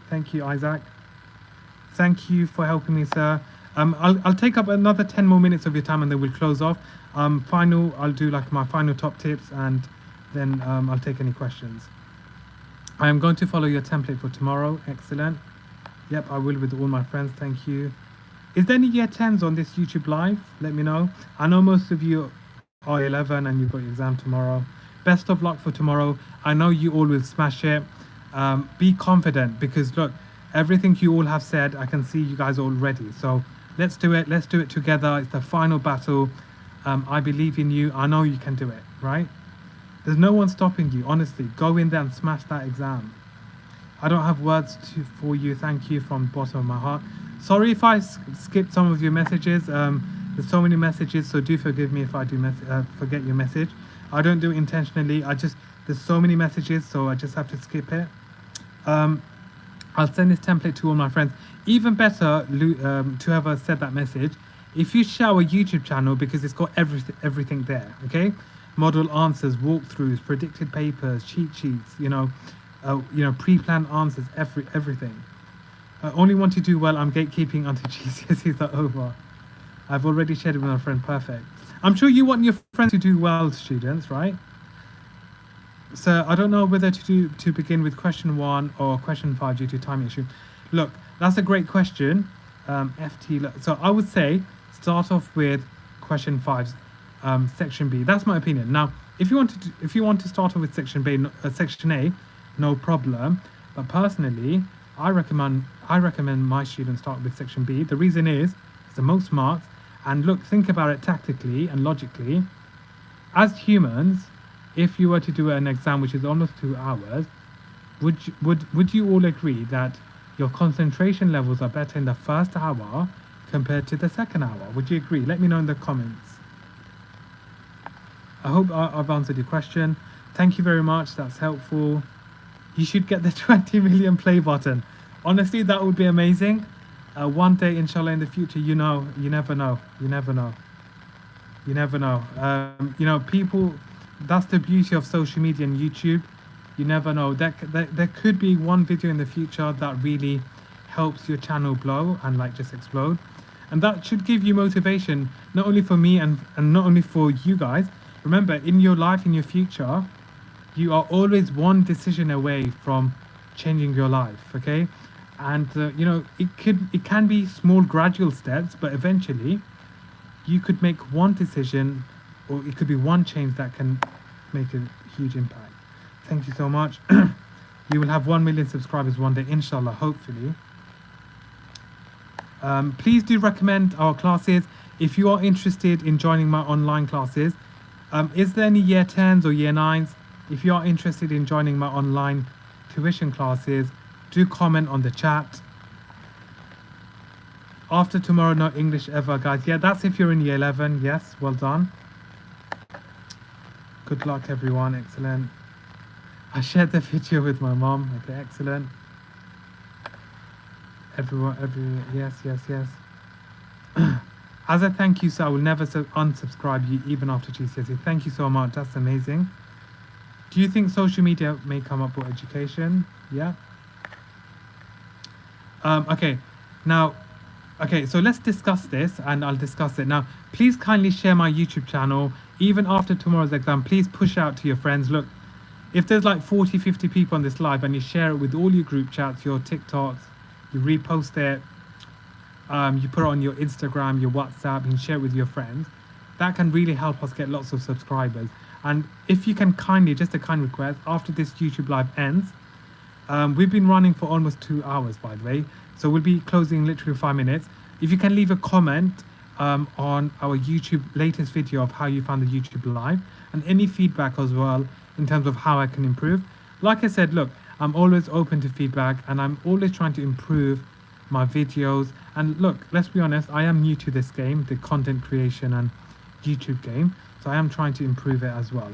Isaac. Thank you for helping me, sir. I'll take up another 10 more minutes of your time and then we'll close off. I'll do like my final top tips, and then I'll take any questions. I am going to follow your template for tomorrow. Excellent. Yep, I will with all my friends. Thank you. Is there any year 10s on this YouTube live? Let me know. I know most of you are 11 and you've got your exam tomorrow. Best of luck for tomorrow. I know you all will smash it. Be confident, because look, everything you all have said, I can see you guys are all ready. So let's do it. Let's do it together. It's the final battle. I believe in you. I know you can do it, right? There's no one stopping you. Honestly, go in there and smash that exam. I don't have words for you. Thank you from the bottom of my heart. Sorry if I skipped some of your messages. There's so many messages, so do forgive me if I do forget your message. I don't do it intentionally. There's so many messages, so I just have to skip it. I'll send this template to all my friends. Even better, to whoever said that message, if you share our YouTube channel, because it's got everything there, okay? Model answers, walkthroughs, predicted papers, cheat sheets, pre-planned answers, everything. I only want to do well. I'm gatekeeping until GCSEs are over. I've already shared it with my friend. Perfect. I'm sure you want your friends to do well, students, right? So I don't know whether to begin with question 1 or question 5 due to time issue. Look, that's a great question. So I would say start off with question 5, section B. That's my opinion. Now, if you want to start off with section B, section A, no problem. But personally, I recommend my students start with section B. The reason is it's the most marks. And look, think about it tactically and logically. As humans, if you were to do an exam which is almost 2 hours, would you all agree that your concentration levels are better in the first hour compared to the second hour? Would you agree? Let me know in the comments. I hope I've answered your question. Thank you very much. That's helpful. You should get the 20 million play button. Honestly, that would be amazing. One day, inshallah, in the future, you never know. People, that's the beauty of social media and YouTube. You never know. There could be one video in the future that really helps your channel blow and just explode. And that should give you motivation, not only for me and not only for you guys. Remember, in your life, in your future, you are always one decision away from changing your life, okay? And it can be small gradual steps, but eventually you could make one decision, or it could be one change that can make a huge impact. Thank you so much. You will have 1 million subscribers one day, inshallah, hopefully. Please do recommend our classes if you are interested in joining my online classes. Is there any year 10s or year 9s? If you are interested in joining my online tuition classes, do comment on the chat. After tomorrow, no English ever, guys. Yeah, that's if you're in year 11. Yes, well done. Good luck, everyone. Excellent. I shared the video with my mom. Okay, excellent. Yes. As a thank you, sir, I will never unsubscribe you even after GCSE. Thank you so much. That's amazing. Do you think social media may come up with education? Yeah. Okay, so let's discuss this, and I'll discuss it now. Please kindly share my YouTube channel. Even after tomorrow's exam, please push out to your friends. Look, if there's 40, 50 people on this live and you share it with all your group chats, your TikToks, you repost it, you put it on your Instagram, your WhatsApp, and share it with your friends, that can really help us get lots of subscribers. And if you can kindly, just a kind request, after this YouTube live ends, we've been running for almost 2 hours, by the way, so we'll be closing literally 5 minutes. If you can leave a comment on our YouTube latest video of how you found the YouTube live, and any feedback as well in terms of how I can improve. Like I said, look, I'm always open to feedback, and I'm always trying to improve my videos. And look, let's be honest, I am new to this game, the content creation and YouTube game, so I am trying to improve it as well.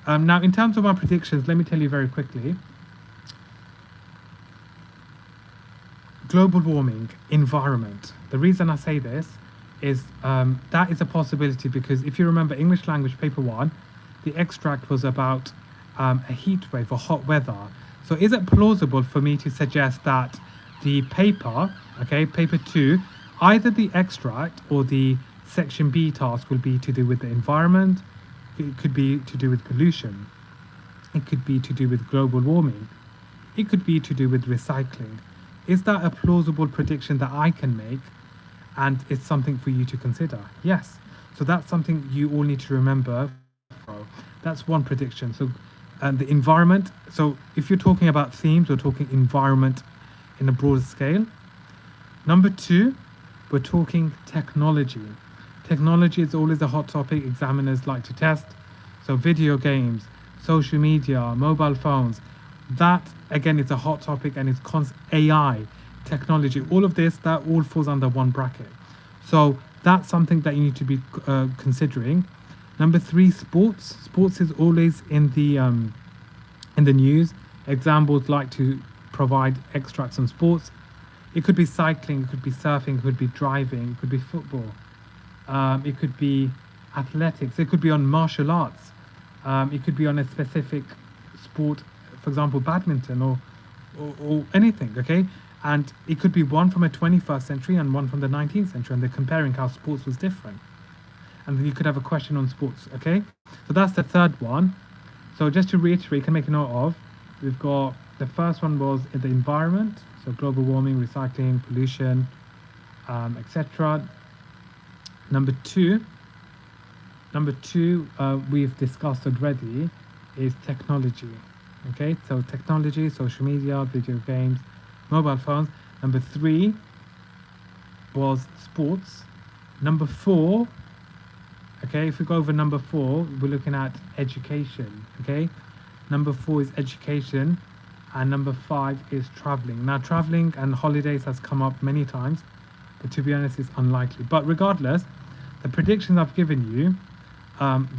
Now, in terms of my predictions, let me tell you very quickly. Global warming, environment. The reason I say this is that is a possibility, because if you remember English language paper 1, the extract was about a heat wave or hot weather. So is it plausible for me to suggest that the paper, okay, paper 2, either the extract or the section B task will be to do with the environment, it could be to do with pollution, it could be to do with global warming, it could be to do with recycling. Is that a plausible prediction that I can make? and it's something for you to consider. Yes. So that's something you all need to remember. That's one prediction. So, and the environment. So if you're talking about themes, we're talking environment in a broader scale. Number two, we're talking technology. Technology is always a hot topic examiners like to test. So video games, social media, mobile phones, that again is a hot topic, and it's AI, technology, all of this, that all falls under one bracket. So that's something that you need to be considering. Number three, sports. Sports is always in the news. Examples like to provide extracts on sports. It could be cycling, it could be surfing, it could be driving, it could be football, it could be athletics, it could be on martial arts, it could be on a specific sport, for example, badminton or anything, okay? And it could be one from a 21st century and one from the 19th century, and they're comparing how sports was different. And then you could have a question on sports, okay? So that's the third one. So just to reiterate, you can make a note of, we've got the first one was in the environment, so global warming, recycling, pollution, etc. Number two, we've discussed already, is technology. Okay, so technology, social media, video games, mobile phones. Number three was sports. Number four, okay, if we go over number four, we're looking at education. Okay, number four is education, and number five is traveling. Now, traveling and holidays has come up many times, but to be honest, it's unlikely. But regardless, the predictions I've given you,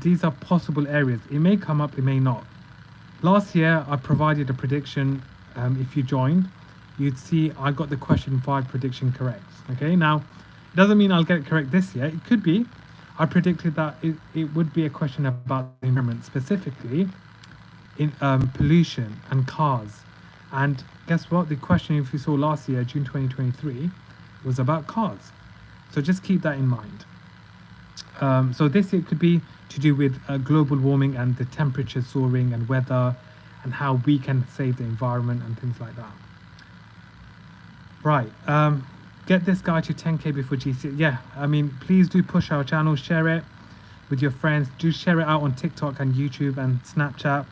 these are possible areas. It may come up, it may not. Last year, I provided a prediction. If you joined, you'd see I got the question 5 prediction correct. Okay, now, it doesn't mean I'll get it correct this year. It could be. I predicted that it would be a question about the environment, specifically in pollution and cars. And guess what? The question, if you saw last year, June 2023, was about cars. So just keep that in mind. So this year could be to do with global warming and the temperature soaring and weather and how we can save the environment and things like that. Right. Get this guy to 10k before GCSE. Yeah, I mean, please do push our channel, share it with your friends. Do share it out on TikTok and YouTube and Snapchat.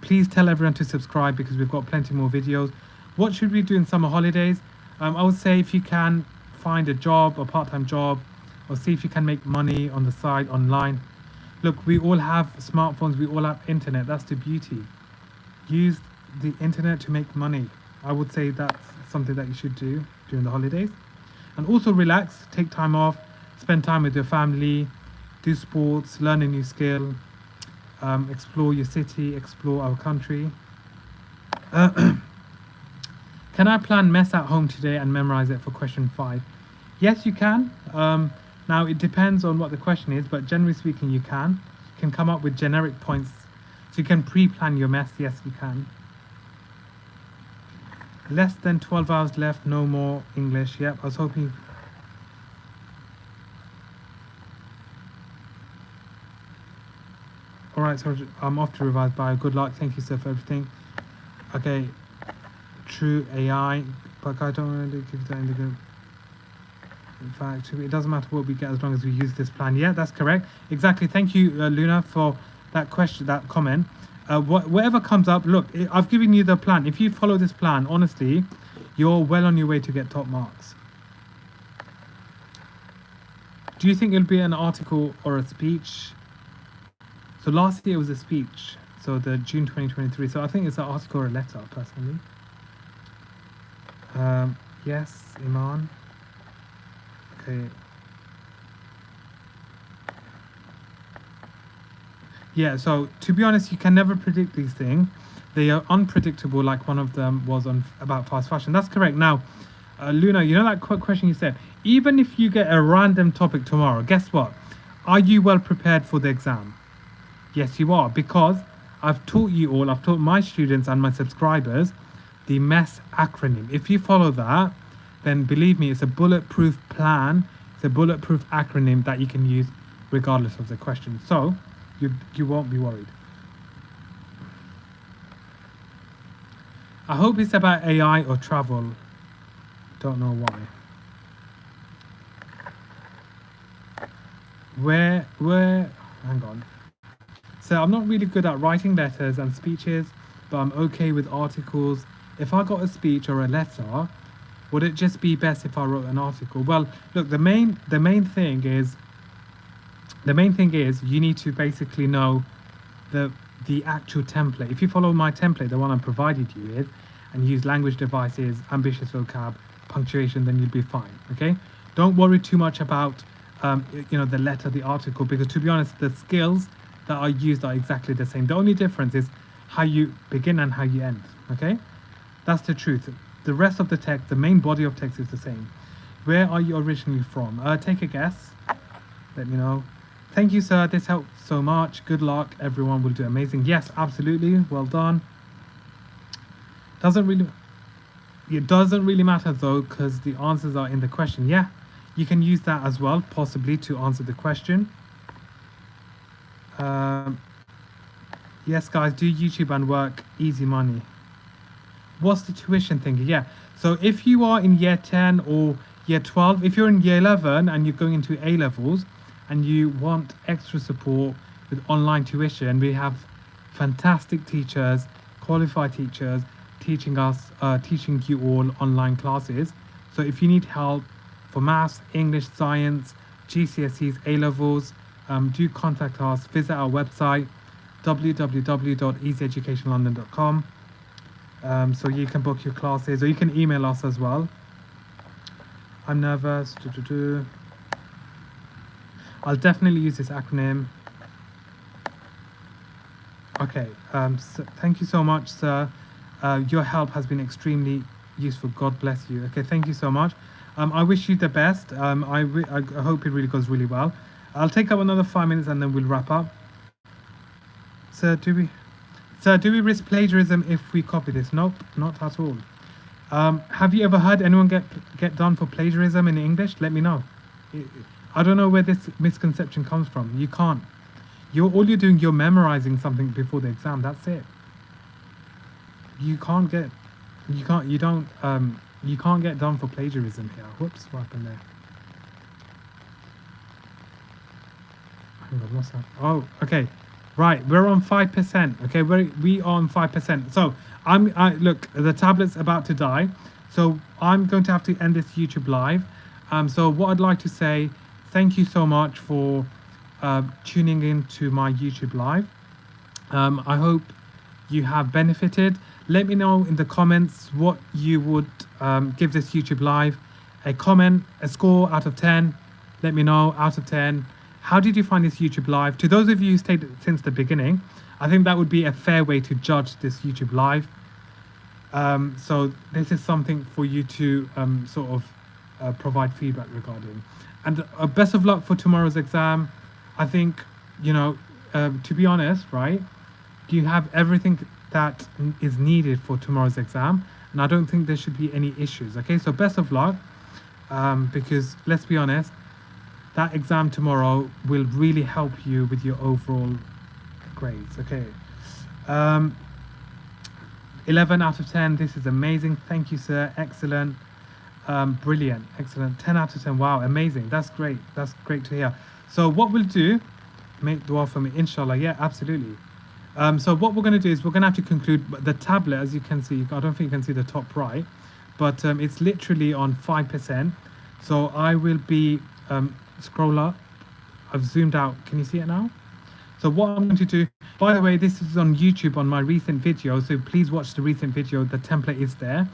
Please tell everyone to subscribe because we've got plenty more videos. What should we do in summer holidays? I would say if you can find a job, a part-time job, or see if you can make money on the side online. Look, we all have smartphones, we all have internet. That's the beauty. Use the internet to make money. I would say that's something that you should do during the holidays. And also relax, take time off, spend time with your family, do sports, learn a new skill, explore your city, explore our country. Can I plan mess at home today and memorize it for question 5? Yes, you can. Now, it depends on what the question is, but generally speaking, you can. You can come up with generic points. So you can pre-plan your mess. Yes, you can. Less than 12 hours left, no more English. Yep, I was hoping. All right, so I'm off to revise. Bye. Good luck. Thank you, sir, for everything. Okay. True AI, but I don't really give that indicator. In fact, it doesn't matter what we get as long as we use this plan. Yeah, that's correct. Exactly. Thank you, Luna, for that question, that comment. Whatever comes up, look, I've given you the plan. If you follow this plan, honestly, you're well on your way to get top marks. Do you think it'll be an article or a speech? So last year it was a speech. So the June 2023. So I think it's an article or a letter, personally. Yes, Iman. Okay. Yeah, so to be honest, you can never predict these things. They are unpredictable, like one of them was on about fast fashion. That's correct. Now, Luna, you know that question you said? Even if you get a random topic tomorrow, guess what? Are you well prepared for the exam? Yes, you are, because I've taught you all, I've taught my students and my subscribers the MESS acronym. If you follow that, then believe me, it's a bulletproof plan. It's a bulletproof acronym that you can use regardless of the question. So you won't be worried. I hope it's about AI or travel. Don't know why. hang on. So I'm not really good at writing letters and speeches, but I'm okay with articles. If I got a speech or a letter, would it just be best if I wrote an article? Well, look, the main thing is you need to basically know the actual template. If you follow my template, the one I provided you with, and use language devices, ambitious vocab, punctuation, then you'll be fine. Okay, don't worry too much about the letter, the article, because to be honest, the skills that are used are exactly the same. The only difference is how you begin and how you end. Okay, that's the truth. The rest of the text, the main body of text, is the same. Where are you originally from? Take a guess. Let me know. Thank you, sir. This helped so much. Good luck. Everyone will do amazing. Yes, absolutely. Well done. It doesn't really matter though, because the answers are in the question. Yeah, you can use that as well, possibly, to answer the question. Yes, guys, do YouTube and work. Easy money. What's the tuition thing? Yeah. So if you are in year 10 or year 12, if you're in year 11 and you're going into A levels and you want extra support with online tuition, we have fantastic teachers, qualified teachers teaching you all online classes. So if you need help for maths, English, science, GCSEs, A levels, do contact us. Visit our website www.easyeducationlondon.com. So you can book your classes, or you can email us as well. I'm nervous. I'll definitely use this acronym. Okay. So thank you so much, sir. Your help has been extremely useful. God bless you. Okay. Thank you so much. I wish you the best. I hope it really goes really well. I'll take up another 5 minutes and then we'll wrap up. Sir, do we risk plagiarism if we copy this? Nope, not at all. Have you ever heard anyone get done for plagiarism in English? Let me know. I don't know where this misconception comes from. You can't. You're memorizing something before the exam. That's it. You can't get done for plagiarism here. Whoops, what happened there? Hang on, what's that? Oh, okay. Right, we're on 5%. Okay, we are on 5%. So look, the tablet's about to die. So I'm going to have to end this YouTube live. So what I'd like to say, thank you so much for tuning in to my YouTube live. I hope you have benefited. Let me know in the comments what you would give this YouTube live. A comment, a score out of 10. Let me know, out of 10. How did you find this YouTube live? To those of you who stayed since the beginning, I think that would be a fair way to judge this YouTube live. So this is something for you to provide feedback regarding. And best of luck for tomorrow's exam. I think, to be honest, right, you have everything that is needed for tomorrow's exam. And I don't think there should be any issues. Okay, so best of luck, because let's be honest, that exam tomorrow will really help you with your overall grades. Okay, 11 out of 10. This is amazing. Thank you, sir. Excellent. Brilliant. Excellent. 10 out of 10. Wow, amazing. That's great. That's great to hear. So what we'll do, make dua for me, inshallah. Yeah, absolutely. So what we're going to do is we're going to have to conclude the tablet. As you can see, I don't think you can see the top right, but it's literally on 5%. So I will be scroll up. I've zoomed out. Can you see it now? So what I'm going to do, by the way, this is on YouTube on my recent video, so please watch the recent video. The template is there,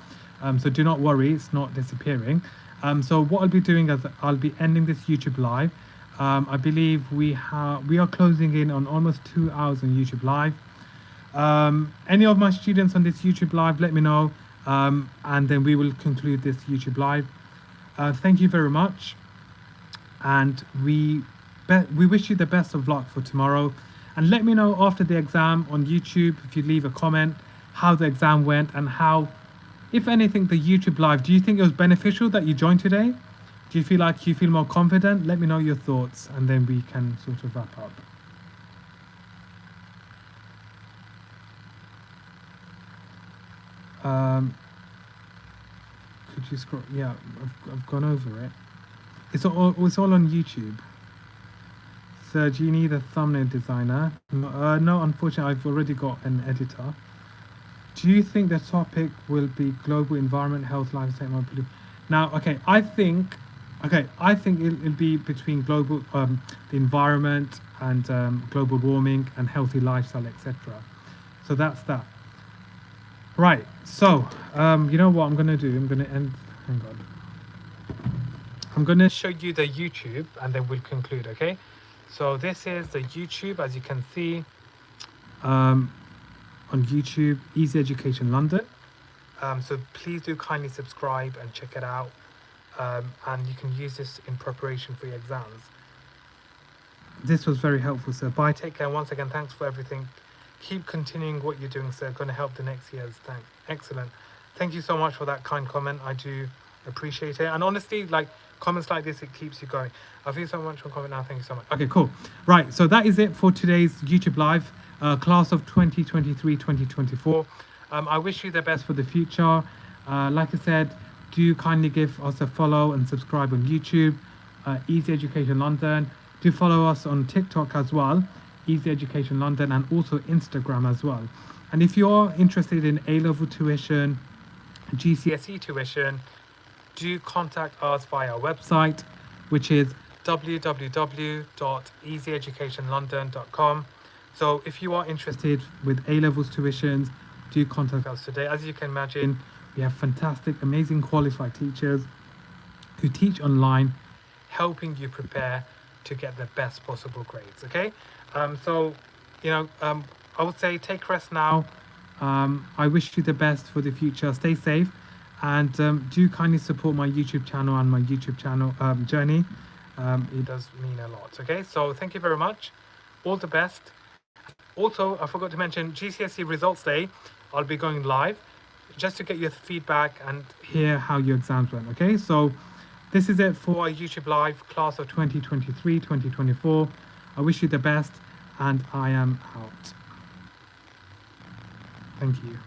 so do not worry, it's not disappearing. So what I'll be doing is I'll be ending this YouTube live. I believe we are closing in on almost 2 hours on YouTube live. Any of my students on this YouTube live, let me know, and then we will conclude this YouTube live. Thank you very much. And we wish you the best of luck for tomorrow, and let me know after the exam on YouTube, if you leave a comment, how the exam went and how, if anything, the YouTube live, do you think it was beneficial that you joined today? Do you feel like you feel more confident? Let me know your thoughts, and then we can sort of wrap up. Could you scroll? Yeah, I've gone over it. It's all on YouTube. Sir, do you need a thumbnail designer? No, unfortunately, I've already got an editor. Do you think the topic will be global environment, health, lifestyle, mobility? Now, I think it'll be between global, the environment and global warming and healthy lifestyle, etc. So that's that. Right. So, you know what I'm gonna do? I'm gonna end. Hang on. I'm gonna show you the YouTube, and then we'll conclude. Okay. So this is the YouTube, as you can see. On YouTube, Easy Education London. So please do kindly subscribe and check it out. And you can use this in preparation for your exams. This was very helpful, sir. Bye, take care. Once again, thanks for everything. Keep continuing what you're doing, sir. Going to help the next year's. Thanks. Excellent. Thank you so much for that kind comment. I do appreciate it. And honestly, like comments like this, it keeps you going. I feel so much for comment now. Thank you so much. Okay, cool. Right. So that is it for today's YouTube Live. Class of 2023-2024. I wish you the best for the future. Like I said, do kindly give us a follow and subscribe on YouTube, Easy Education London. Do follow us on TikTok as well, Easy Education London, and also Instagram as well. And if you're interested in A-level tuition, GCSE tuition, do contact us via our website, which is www.easyeducationlondon.com. So if you are interested with A-levels tuitions, do contact us today. As you can imagine, we have fantastic, amazing qualified teachers who teach online, helping you prepare to get the best possible grades. Okay. So, I would say take rest now. I wish you the best for the future. Stay safe, and do kindly support my YouTube channel and my YouTube channel journey. It does mean a lot. Okay. So thank you very much. All the best. Also, I forgot to mention GCSE Results Day. I'll be going live just to get your feedback and hear how your exams went. Okay, so this is it for our YouTube Live class of 2023-2024. I wish you the best, and I am out. Thank you.